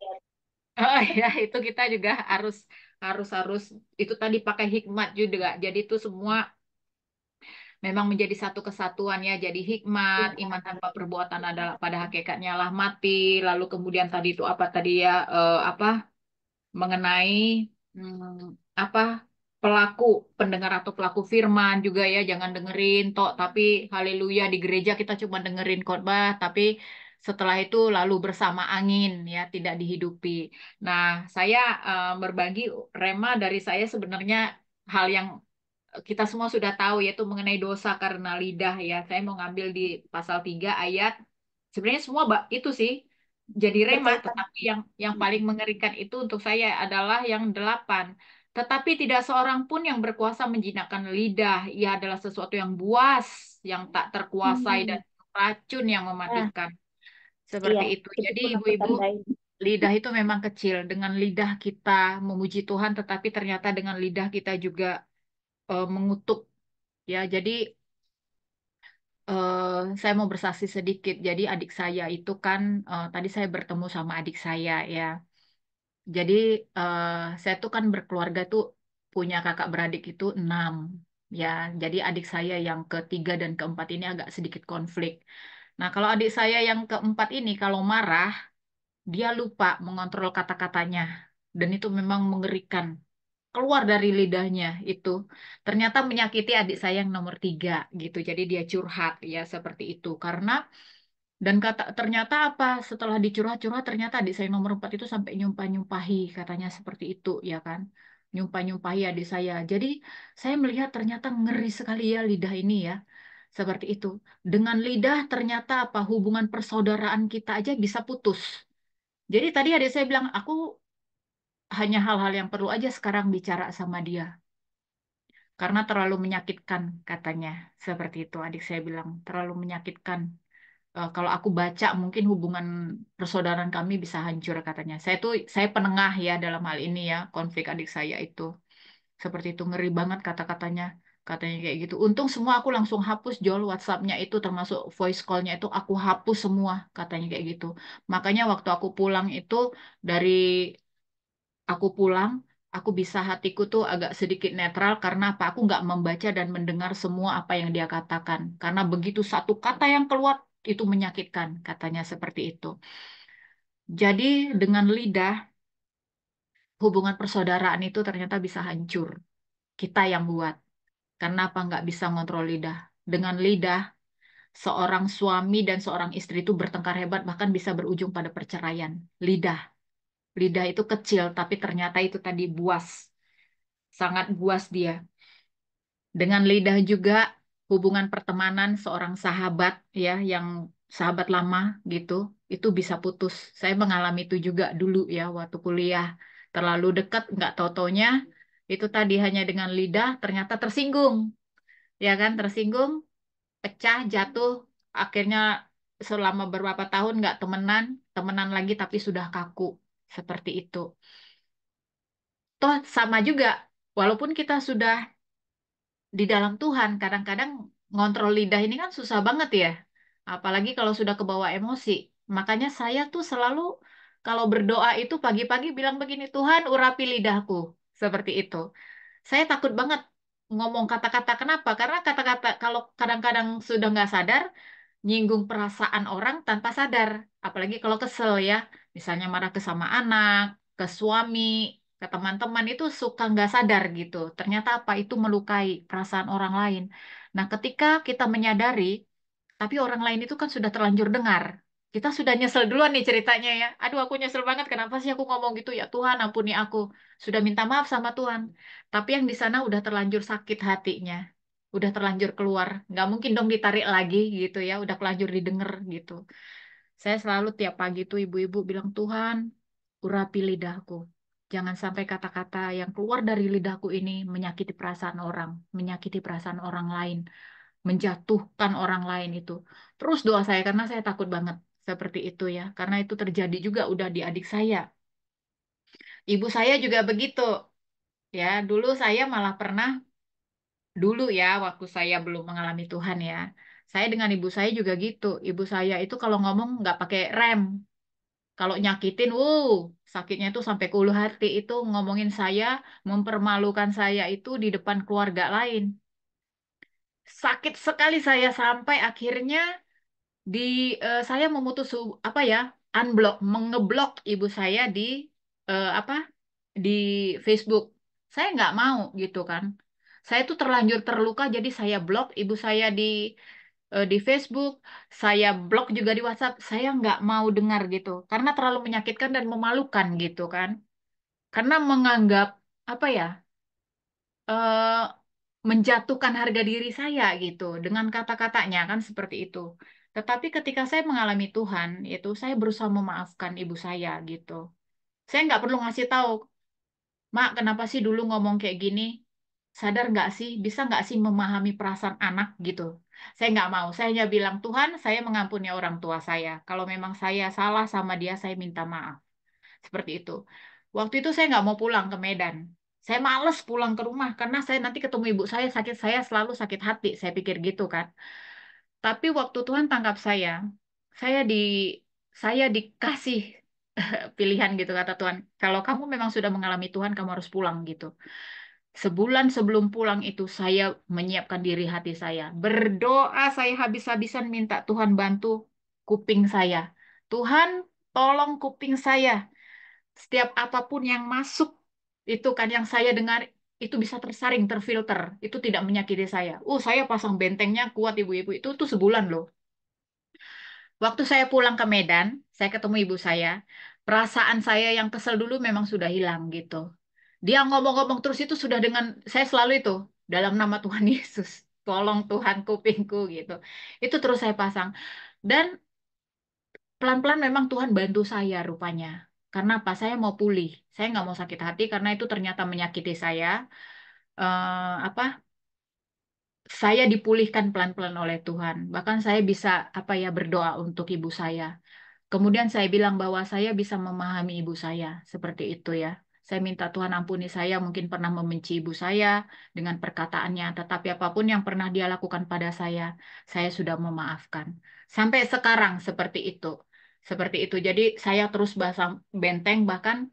ya itu kita juga harus harus harus itu tadi pakai hikmat juga. Jadi itu semua memang menjadi satu kesatuan ya. Jadi hikmat, Iya, iman tanpa perbuatan adalah pada hakikatnya lah mati. Lalu kemudian tadi itu apa tadi ya, apa mengenai apa pelaku pendengar atau pelaku firman juga ya, jangan dengerin tok tapi haleluya di gereja kita cuma dengerin khotbah tapi setelah itu lalu bersama angin ya tidak dihidupi. Nah, saya berbagi rema dari saya sebenarnya hal yang kita semua sudah tahu yaitu mengenai dosa karena lidah ya. Saya mau ngambil di pasal 3 ayat Sebenarnya semua itu sih jadi rema, berkaitan. tetapi yang paling mengerikan itu untuk saya adalah yang 8. Tetapi tidak seorang pun yang berkuasa menjinakkan lidah. Ia adalah sesuatu yang buas, yang tak terkuasai dan Hmm. racun yang Nah, mematikan. iya, Seperti itu. itu Jadi pun aku ibu-ibu, tandain. lidah itu memang kecil. Dengan lidah kita memuji Tuhan, tetapi ternyata dengan lidah kita juga mengutuk. Ya, jadi saya mau bersaksi sedikit. Jadi adik saya itu kan tadi saya bertemu sama adik saya ya. Jadi eh, saya tuh kan berkeluarga tuh punya kakak beradik itu 6 ya. Jadi adik saya yang ketiga dan keempat ini agak sedikit konflik. Nah kalau adik saya yang keempat ini kalau marah dia lupa mengontrol kata-katanya dan itu memang mengerikan. Keluar dari lidahnya itu ternyata menyakiti adik saya yang nomor 3 gitu. Jadi dia curhat ya seperti itu karena dan kata ternyata apa setelah dicurhat-curhat ternyata adik saya nomor 4 itu sampai nyumpah-nyumpahi katanya seperti itu ya kan. Nyumpah-nyumpahi adik saya. Jadi saya melihat ternyata ngeri sekali ya lidah ini ya. Seperti itu. Dengan lidah ternyata apa hubungan persaudaraan kita aja bisa putus. Jadi tadi adik saya bilang aku hanya hal-hal yang perlu aja sekarang bicara sama dia. Karena terlalu menyakitkan katanya. Seperti itu adik saya bilang. Terlalu menyakitkan. Kalau aku baca mungkin hubungan persaudaraan kami bisa hancur katanya. Saya penengah ya dalam hal ini ya konflik adik saya itu seperti itu ngeri banget kata-katanya katanya kayak gitu. Untung semua aku langsung hapus Jol WhatsApp-nya itu termasuk voice call-nya itu aku hapus semua katanya kayak gitu. Makanya waktu aku pulang itu dari aku pulang aku bisa hatiku tuh agak sedikit netral karena apa? Aku nggak membaca dan mendengar semua apa yang dia katakan. Karena begitu satu kata yang keluar itu menyakitkan, katanya seperti itu. Jadi dengan lidah, hubungan persaudaraan itu ternyata bisa hancur. Kita yang buat. Karena apa nggak bisa ngontrol lidah. Dengan lidah, seorang suami dan seorang istri itu bertengkar hebat bahkan bisa berujung pada perceraian. Lidah. Lidah itu kecil, tapi ternyata itu tadi buas. Sangat buas dia. Dengan lidah juga hubungan pertemanan seorang sahabat ya yang sahabat lama gitu itu bisa putus. Saya mengalami itu juga dulu ya waktu kuliah. Terlalu dekat nggak tau-taunya itu tadi hanya dengan lidah ternyata tersinggung. Ya kan tersinggung, pecah, jatuh, akhirnya selama beberapa tahun nggak temenan, temenan lagi tapi sudah kaku. Seperti itu. Toh sama juga, walaupun kita sudah di dalam Tuhan kadang-kadang ngontrol lidah ini kan susah banget ya. Apalagi kalau sudah kebawa emosi. Makanya saya tuh selalu kalau berdoa itu pagi-pagi bilang begini, Tuhan urapi lidahku. Seperti itu. Saya takut banget ngomong kata-kata kenapa? Karena kata-kata kalau kadang-kadang sudah nggak sadar, nyinggung perasaan orang tanpa sadar. Apalagi kalau kesel ya. Misalnya marah ke sama anak, ke suami, ke teman-teman itu suka nggak sadar gitu. Ternyata apa itu melukai perasaan orang lain. Nah, ketika kita menyadari, tapi orang lain itu kan sudah terlanjur dengar. Kita sudah nyesel duluan nih ceritanya ya. Aduh, aku nyesel banget. Kenapa sih aku ngomong gitu ya Tuhan, ampuni aku. Sudah minta maaf sama Tuhan. Tapi yang di sana udah terlanjur sakit hatinya. Udah terlanjur keluar. Nggak mungkin dong ditarik lagi gitu ya. Udah terlanjur didengar gitu. Saya selalu tiap pagi tuh ibu-ibu bilang, Tuhan, urapi lidahku. Jangan sampai kata-kata yang keluar dari lidahku ini menyakiti perasaan orang, menyakiti perasaan orang lain, menjatuhkan orang lain itu. Terus doa saya karena saya takut banget seperti itu ya. Karena itu terjadi juga udah di adik saya. Ibu saya juga begitu. Ya, dulu saya malah pernah dulu ya waktu saya belum mengalami Tuhan ya. Saya dengan ibu saya juga gitu. Ibu saya itu kalau ngomong nggak pakai rem. Kalau nyakitin, sakitnya itu sampai ke ulu hati itu ngomongin saya, mempermalukan saya itu di depan keluarga lain. Sakit sekali saya sampai akhirnya di saya memutus apa ya unblock mengeblok ibu saya di apa di Facebook. Saya nggak mau gitu kan. Saya tuh terlanjur terluka jadi saya blok ibu saya di Facebook, saya blok juga di WhatsApp. Saya nggak mau dengar gitu karena terlalu menyakitkan dan memalukan gitu kan. Karena menganggap apa ya menjatuhkan harga diri saya gitu dengan kata-katanya kan seperti itu. Tetapi ketika saya mengalami Tuhan, itu saya berusaha memaafkan ibu saya gitu. Saya nggak perlu ngasih tahu, Mak, kenapa sih dulu ngomong kayak gini? Sadar nggak sih? Bisa nggak sih memahami perasaan anak gitu? Saya nggak mau. Saya hanya bilang, Tuhan, saya mengampuni orang tua saya. Kalau memang saya salah sama dia, saya minta maaf. Seperti itu. Waktu itu saya nggak mau pulang ke Medan. Saya males pulang ke rumah karena saya nanti ketemu ibu saya selalu sakit hati. Saya pikir gitu kan. Tapi waktu Tuhan tangkap saya di saya dikasih pilihan gitu kata Tuhan. Kalau kamu memang sudah mengalami Tuhan, kamu harus pulang gitu. Sebulan sebelum pulang itu saya menyiapkan diri hati saya. Berdoa saya habis-habisan minta Tuhan bantu kuping saya. Tuhan, tolong kuping saya. Setiap apapun yang masuk itu kan yang saya dengar itu bisa tersaring, terfilter. Itu tidak menyakiti saya. Saya pasang bentengnya kuat ibu-ibu. Itu tuh sebulan loh. Waktu saya pulang ke Medan, saya ketemu ibu saya. Perasaan saya yang kesel dulu memang sudah hilang gitu. Dia ngomong-ngomong terus itu sudah dengan saya selalu itu dalam nama Tuhan Yesus. Tolong Tuhan kupingku gitu. Itu terus saya pasang. Dan pelan-pelan memang Tuhan bantu saya rupanya. Karena apa? Saya mau pulih. Saya nggak mau sakit hati karena itu ternyata menyakiti saya. Apa? Saya dipulihkan pelan-pelan oleh Tuhan. Bahkan saya bisa apa ya berdoa untuk ibu saya. Kemudian saya bilang bahwa saya bisa memahami ibu saya, seperti itu ya. Saya minta Tuhan ampuni saya, mungkin pernah membenci ibu saya dengan perkataannya, tetapi apapun yang pernah dia lakukan pada saya sudah memaafkan. Sampai sekarang seperti itu. Seperti itu. Jadi saya terus basang benteng, bahkan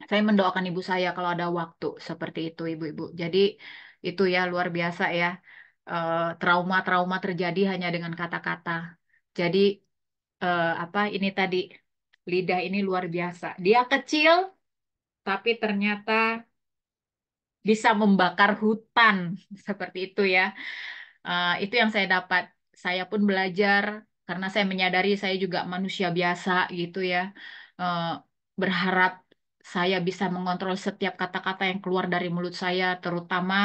saya mendoakan ibu saya kalau ada waktu, seperti itu ibu-ibu. Jadi itu ya luar biasa ya. Trauma-trauma terjadi hanya dengan kata-kata. Jadi apa ini tadi lidah ini luar biasa. Dia kecil tapi ternyata bisa membakar hutan seperti itu ya. Itu yang saya dapat. Saya pun belajar karena saya menyadari saya juga manusia biasa gitu ya. Eh, Berharap saya bisa mengontrol setiap kata-kata yang keluar dari mulut saya, terutama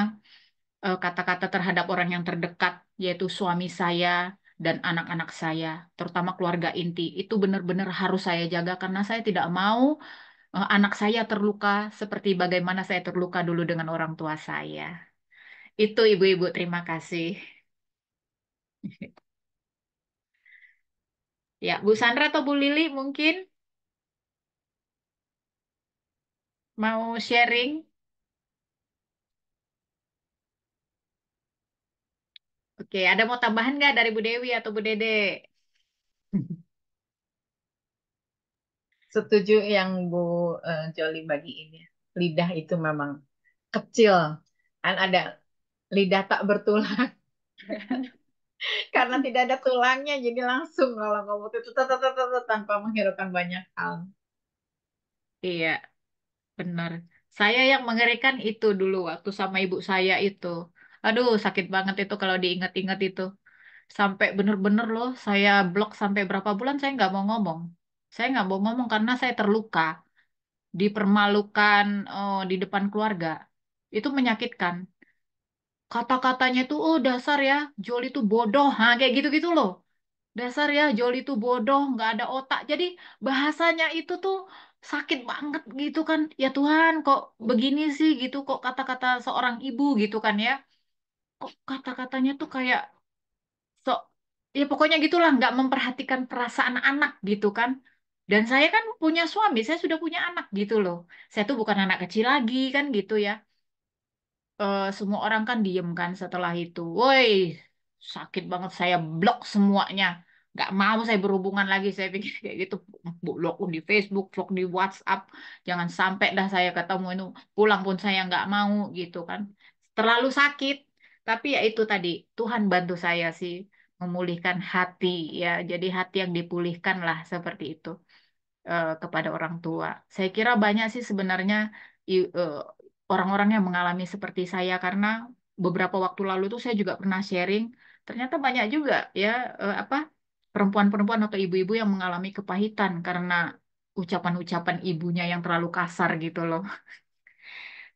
kata-kata terhadap orang yang terdekat, yaitu suami saya dan anak-anak saya, terutama keluarga inti. Itu benar-benar harus saya jaga karena saya tidak mau anak saya terluka seperti bagaimana saya terluka dulu dengan orang tua saya. Itu ibu-ibu, terima kasih. Ya, Bu Sandra atau Bu Lili mungkin mau sharing? Oke, ada mau tambahan nggak dari Bu Dewi atau Bu Dede? Setuju yang Bu Joli bagi ini. Lidah itu memang kecil. Kan ada lidah tak bertulang. Karena tidak ada tulangnya, jadi langsung kalau ngomong itu tanpa menghiraukan banyak hal. Iya, benar. Saya yang mengerikan itu dulu waktu sama ibu saya itu. Aduh, sakit banget itu kalau diingat-ingat itu. Sampai bener-bener loh, saya blok sampai berapa bulan saya nggak mau ngomong. Saya nggak mau ngomong karena saya terluka, dipermalukan di depan keluarga. Itu menyakitkan. Kata-katanya tuh, oh dasar ya, Joli itu bodoh. Kayak gitu-gitu loh. Dasar ya, Joli itu bodoh, nggak ada otak. Jadi bahasanya itu tuh sakit banget gitu kan. Ya Tuhan, kok begini sih gitu, kok kata-kata seorang ibu gitu kan ya. Kok kata-katanya tuh kayak so ya pokoknya gitulah nggak memperhatikan perasaan anak gitu kan. Dan saya kan punya suami, saya sudah punya anak gitu loh. Saya tuh bukan anak kecil lagi kan gitu ya. Semua orang kan diem kan setelah itu. Woi, sakit banget saya blok semuanya. Nggak mau saya berhubungan lagi. Saya pikir kayak gitu. Blok di Facebook, blok di WhatsApp. Jangan sampai dah saya ketemu itu. Pulang pun saya nggak mau gitu kan. Terlalu sakit. Tapi ya itu tadi, Tuhan bantu saya sih memulihkan hati ya. Jadi hati yang dipulihkan lah seperti itu kepada orang tua. Saya kira banyak sih sebenarnya orang-orang yang mengalami seperti saya karena beberapa waktu lalu tuh saya juga pernah sharing, ternyata banyak juga ya apa perempuan-perempuan atau ibu-ibu yang mengalami kepahitan karena ucapan-ucapan ibunya yang terlalu kasar gitu loh.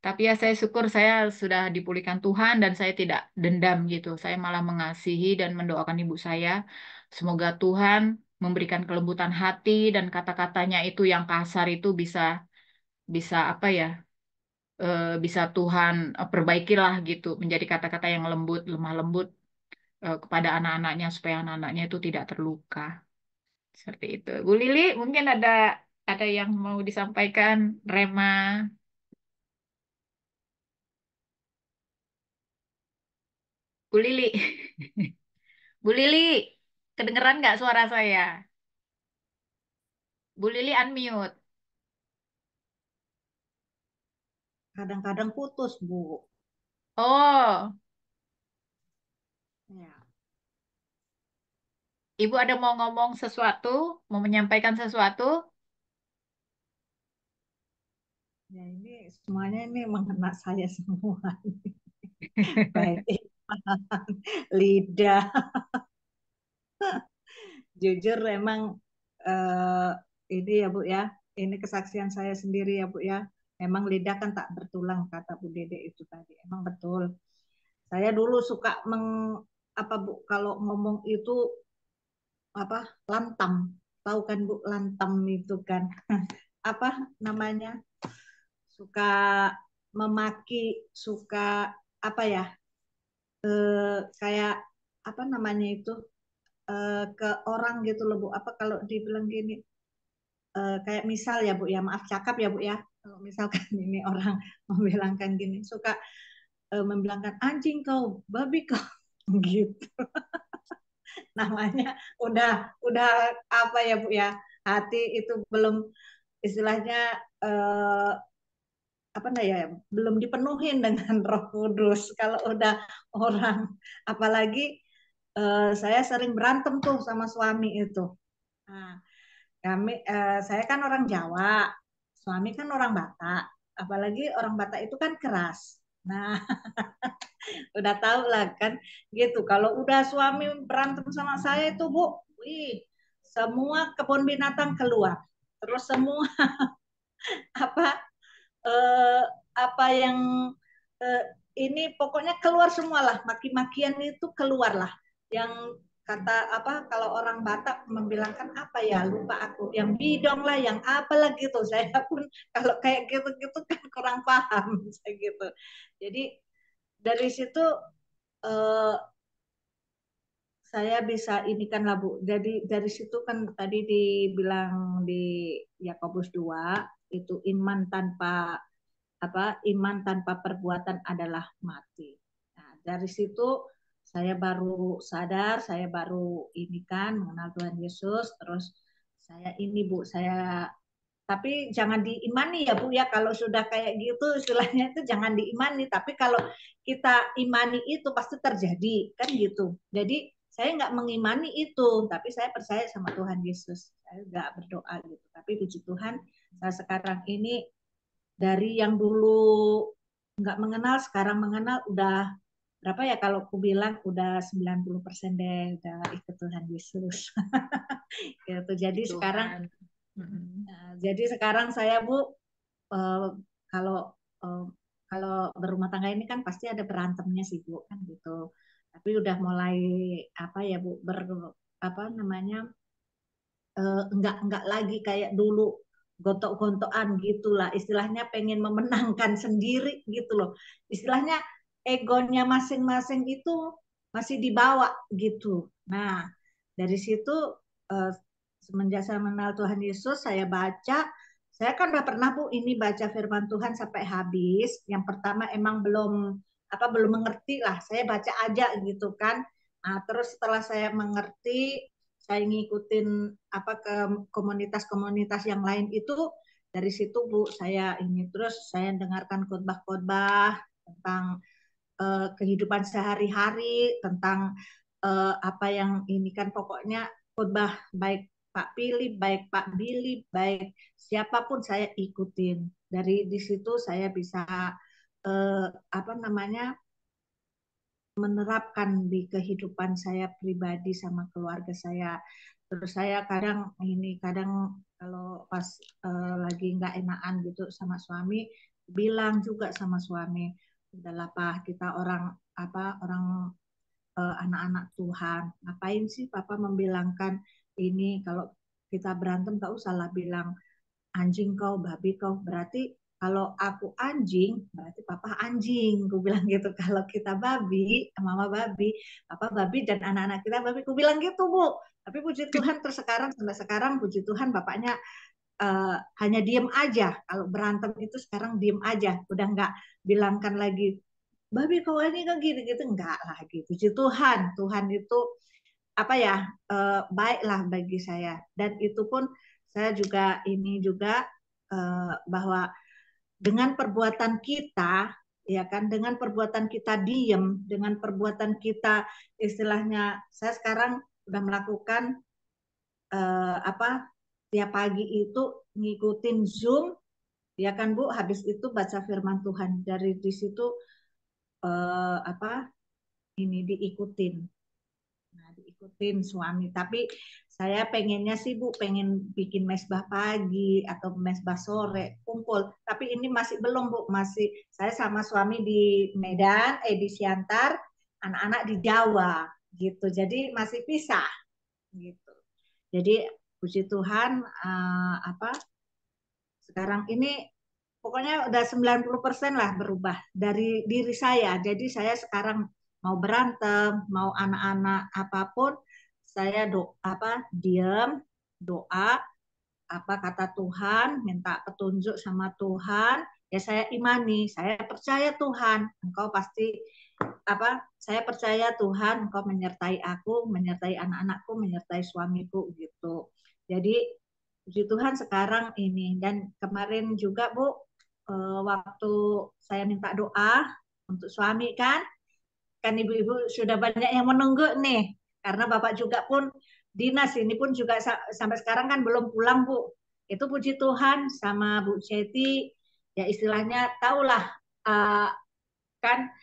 Tapi ya saya syukur saya sudah dipulihkan Tuhan dan saya tidak dendam gitu. Saya malah mengasihi dan mendoakan ibu saya. Semoga Tuhan memberikan kelembutan hati dan kata-katanya itu yang kasar itu bisa bisa apa ya? Bisa Tuhan perbaikilah gitu menjadi kata-kata yang lembut, lemah lembut kepada anak-anaknya supaya anak-anaknya itu tidak terluka. Seperti itu. Bu Lili, mungkin ada yang mau disampaikan, Rema, Bu Lili. Bu Lili, kedengeran nggak suara saya? Bu Lili unmute. Kadang-kadang putus, Bu. Oh, Ya. Ibu ada mau ngomong sesuatu, mau menyampaikan sesuatu? Ya, ini semuanya ini mengena saya semua. Baik iman, lidah. Jujur emang eh, ini ya Bu ya, ini kesaksian saya sendiri ya Bu ya. Emang lidah kan tak bertulang kata Bu Dede itu tadi. Emang betul. Saya dulu suka apa Bu kalau ngomong itu apa lantam. Tahu kan Bu lantam itu kan apa namanya? Suka memaki, suka apa ya? Kayak apa namanya itu ke orang gitu loh Bu. Apa kalau dibilang gini kayak misal ya Bu ya, maaf cakap ya Bu ya. Kalau misalkan ini orang membilangkan gini, suka membilangkan anjing kau, babi kau, gitu. Namanya udah apa ya Bu ya, hati itu belum istilahnya eh, apa nah ya, belum dipenuhin dengan Roh Kudus. Kalau udah orang, apalagi saya sering berantem tuh sama suami itu. Nah, saya kan orang Jawa, suami kan orang Batak, apalagi orang Batak itu kan keras. Nah, udah tahu lah kan, gitu. Kalau udah suami berantem sama saya itu Bu, wih, semua kebun binatang keluar, terus semua apa eh, apa yang eh, ini pokoknya keluar semualah, maki-makian itu keluarlah. Yang kata apa kalau orang Batak membilangkan apa ya lupa aku, yang bidong lah, yang apalah gitu. Saya pun kalau kayak gitu-gitu kan kurang paham saya gitu. Jadi dari situ eh, saya bisa ini kan lah Bu. Jadi dari situ kan tadi dibilang di Yakobus 2 itu iman tanpa apa iman tanpa perbuatan adalah mati. Nah, dari situ saya baru sadar, saya baru ini kan mengenal Tuhan Yesus, terus saya ini Bu, saya tapi jangan diimani ya Bu ya, kalau sudah kayak gitu istilahnya itu jangan diimani, tapi kalau kita imani itu pasti terjadi kan gitu. Jadi saya nggak mengimani itu, tapi saya percaya sama Tuhan Yesus. Saya nggak berdoa gitu. Tapi puji Tuhan, saya sekarang ini dari yang dulu nggak mengenal sekarang mengenal udah berapa ya kalau aku bilang udah 90% deh udah ikut Tuhan Yesus. Gitu. Jadi sekarang Tuhan. Mm-mm. jadi sekarang saya Bu eh, kalau eh, kalau berumah tangga ini kan pasti ada berantemnya sih Bu kan gitu. Tapi udah mulai apa ya Bu apa namanya enggak lagi kayak dulu gontok-gontokan gitulah, istilahnya pengen memenangkan sendiri gitu loh, istilahnya egonya masing-masing itu masih dibawa gitu. Nah dari situ eh, semenjak saya mengenal Tuhan Yesus, saya baca, saya kan udah pernah Bu ini baca firman Tuhan sampai habis. Yang pertama emang belum mengerti lah, saya baca aja gitu kan. Nah, terus setelah saya mengerti, saya ngikutin apa ke komunitas-komunitas yang lain itu, dari situ Bu saya ini terus saya dengarkan khotbah-khotbah tentang kehidupan sehari-hari, tentang apa yang ini kan pokoknya khotbah baik Pak Pilih, baik Pak Billy, baik siapapun saya ikutin. Dari di situ saya bisa apa namanya menerapkan di kehidupan saya pribadi sama keluarga saya. Terus saya kadang kalau pas lagi nggak enakan gitu sama suami, bilang juga sama suami, udahlah Pak, kita orang anak-anak Tuhan, ngapain sih Papa membilangkan ini, kalau kita berantem gak usahlah bilang anjing kau, babi kau. Berarti kalau aku anjing, berarti papa anjing. Aku bilang gitu. Kalau kita babi, mama babi, papa babi, dan anak-anak kita babi. Aku bilang gitu, Bu. Tapi puji Tuhan terus sekarang, sampai sekarang puji Tuhan bapaknya hanya diem aja. Kalau berantem itu sekarang diem aja. Udah nggak bilangkan lagi, babi kau ini kan gitu-gitu. Enggak lagi. Puji Tuhan. Tuhan itu apa ya, baiklah bagi saya. Dan itu pun saya juga ini juga bahwa dengan perbuatan kita, ya kan, dengan perbuatan kita diem, dengan perbuatan kita istilahnya, saya sekarang udah melakukan apa, tiap pagi itu ngikutin Zoom, ya kan Bu, habis itu baca firman Tuhan, dari di situ apa ini diikutin. Nah, diikutin suami. Tapi saya pengennya sih Bu, pengen bikin mesbah pagi atau mesbah sore, kumpul. Tapi ini masih belum Bu, masih saya sama suami di Medan, di Siantar, anak-anak di Jawa gitu. Jadi masih pisah gitu. Jadi puji Tuhan apa sekarang ini pokoknya udah 90% lah berubah dari diri saya. Jadi saya sekarang mau berantem, mau anak-anak apapun, saya diam, doa, apa kata Tuhan, minta petunjuk sama Tuhan, ya saya imani, saya percaya Tuhan, Engkau pasti saya percaya Tuhan, Engkau menyertai aku, menyertai anak-anakku, menyertai suamiku gitu. Jadi puji Tuhan sekarang ini, dan kemarin juga Bu, waktu saya minta doa untuk suami kan ibu-ibu sudah banyak yang menunggu nih, karena Bapak juga pun dinas, ini pun juga sampai sekarang kan belum pulang Bu. Itu puji Tuhan sama Bu Ceti, ya istilahnya tahulah kan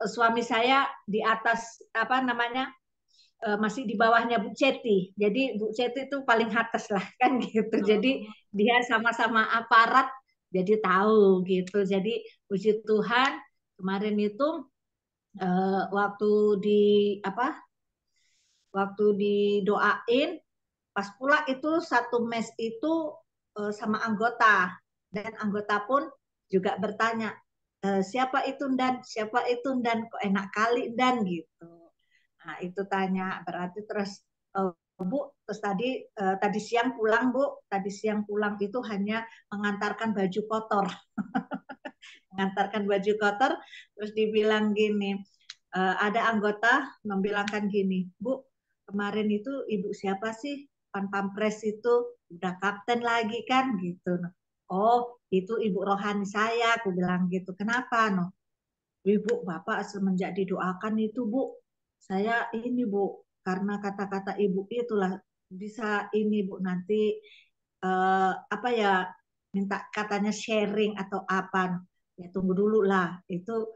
suami saya di atas apa namanya masih di bawahnya Bu Ceti. Jadi Bu Ceti itu paling atas lah kan gitu. Jadi dia sama-sama aparat jadi tahu gitu. Jadi puji Tuhan kemarin itu waktu di waktu didoain pas pula itu satu mes itu sama anggota, dan anggota pun juga bertanya siapa itu dan kok enak kali dan gitu. Nah itu tanya berarti terus Bu, terus tadi siang pulang Bu, tadi siang pulang itu hanya mengantarkan baju kotor. Mengantarkan baju kotor, terus dibilang gini, ada anggota membilangkan gini, Bu, kemarin itu ibu siapa sih? Pampres itu udah kapten lagi kan gitu. Oh, itu ibu rohani saya, aku bilang gitu. Kenapa no? Ibu, Bapak semenjak didoakan itu Bu, saya ini Bu, karena kata-kata ibu itulah bisa ini Bu nanti apa ya, minta katanya sharing atau apa, ya tunggu dulu lah, itu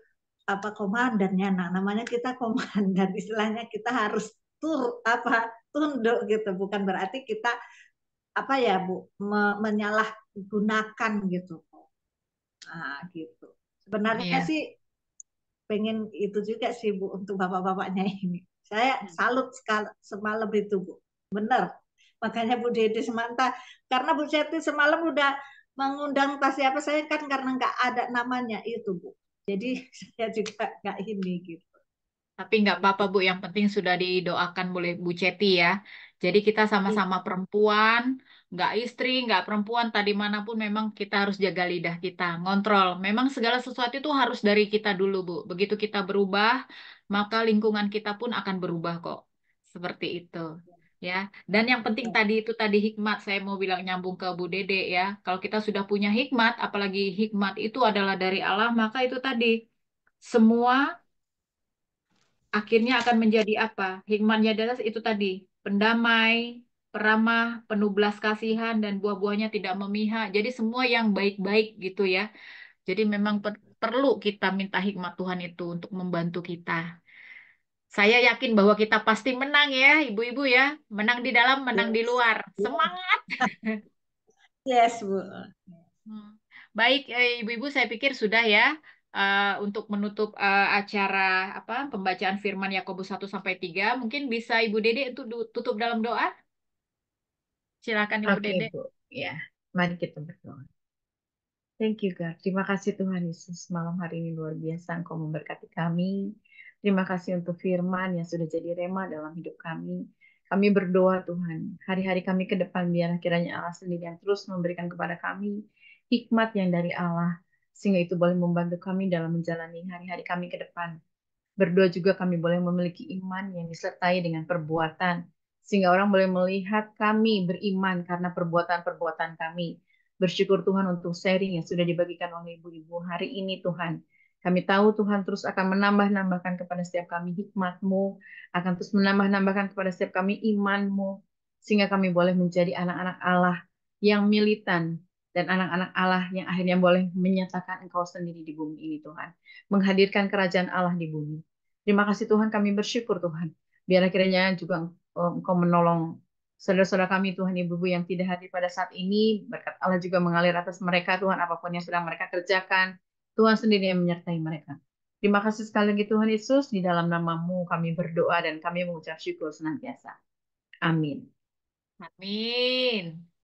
apa komandannya, nah namanya kita komandan, istilahnya kita harus tunduk gitu, bukan berarti kita apa ya Bu menyalahgunakan gitu. Nah gitu sebenarnya Iya. sih pengen itu juga sih Bu untuk bapak-bapaknya ini, saya salut sekali semalam itu Bu, bener. Makanya Bu Dede Semanta, karena Bu Seti semalam udah mengundang tas siapa, saya kan karena nggak ada namanya itu Bu, jadi saya juga nggak ini gitu. Tapi nggak apa-apa Bu, yang penting sudah didoakan oleh Bu Ceti ya. Jadi kita sama-sama perempuan, nggak istri, nggak perempuan, tadi manapun memang kita harus jaga lidah kita, ngontrol. Memang segala sesuatu itu harus dari kita dulu Bu. Begitu kita berubah, maka lingkungan kita pun akan berubah kok. Seperti itu. Ya, dan yang penting tadi hikmat, saya mau bilang nyambung ke Bu Dede ya. Kalau kita sudah punya hikmat, apalagi hikmat itu adalah dari Allah, maka itu tadi semua akhirnya akan menjadi apa? Hikmahnya adalah itu tadi, pendamai, peramah, penuh belas kasihan, dan buah-buahnya tidak memihak. Jadi semua yang baik-baik gitu ya. Jadi memang perlu kita minta hikmat Tuhan itu untuk membantu kita. Saya yakin bahwa kita pasti menang ya, ibu-ibu ya. Menang di dalam, menang di Yes. luar. Semangat! Yes Bu. Hmm. Baik, Ibu-ibu, saya pikir sudah ya untuk menutup acara pembacaan firman Yakobus 1-3. Mungkin bisa Ibu Dede untuk tutup dalam doa. Silakan Ibu Oke, Dede. Bu. Ya, mari kita berdoa. Thank you, God. Terima kasih Tuhan Yesus. Malam hari ini luar biasa Engkau memberkati kami. Terima kasih untuk firman yang sudah jadi rema dalam hidup kami. Kami berdoa Tuhan, hari-hari kami ke depan biarlah kiranya Allah sendiri yang terus memberikan kepada kami hikmat yang dari Allah, sehingga itu boleh membantu kami dalam menjalani hari-hari kami ke depan. Berdoa juga kami boleh memiliki iman yang disertai dengan perbuatan, sehingga orang boleh melihat kami beriman karena perbuatan-perbuatan kami. Bersyukur Tuhan untuk sharing yang sudah dibagikan oleh ibu-ibu hari ini Tuhan. Kami tahu Tuhan terus akan menambah-nambahkan kepada setiap kami hikmat-Mu, akan terus menambah-nambahkan kepada setiap kami iman-Mu, sehingga kami boleh menjadi anak-anak Allah yang militan, dan anak-anak Allah yang akhirnya boleh menyatakan Engkau sendiri di bumi ini Tuhan, menghadirkan kerajaan Allah di bumi. Terima kasih Tuhan, kami bersyukur Tuhan. Biar akhirnya juga Engkau menolong saudara-saudara kami Tuhan, ibu-ibu yang tidak hadir pada saat ini. Berkat Allah juga mengalir atas mereka Tuhan, apapun yang sedang mereka kerjakan. Tuhan sendiri yang menyertai mereka. Terima kasih sekali lagi Tuhan Yesus, di dalam nama-Mu kami berdoa dan kami mengucap syukur senantiasa. Amin. Amin.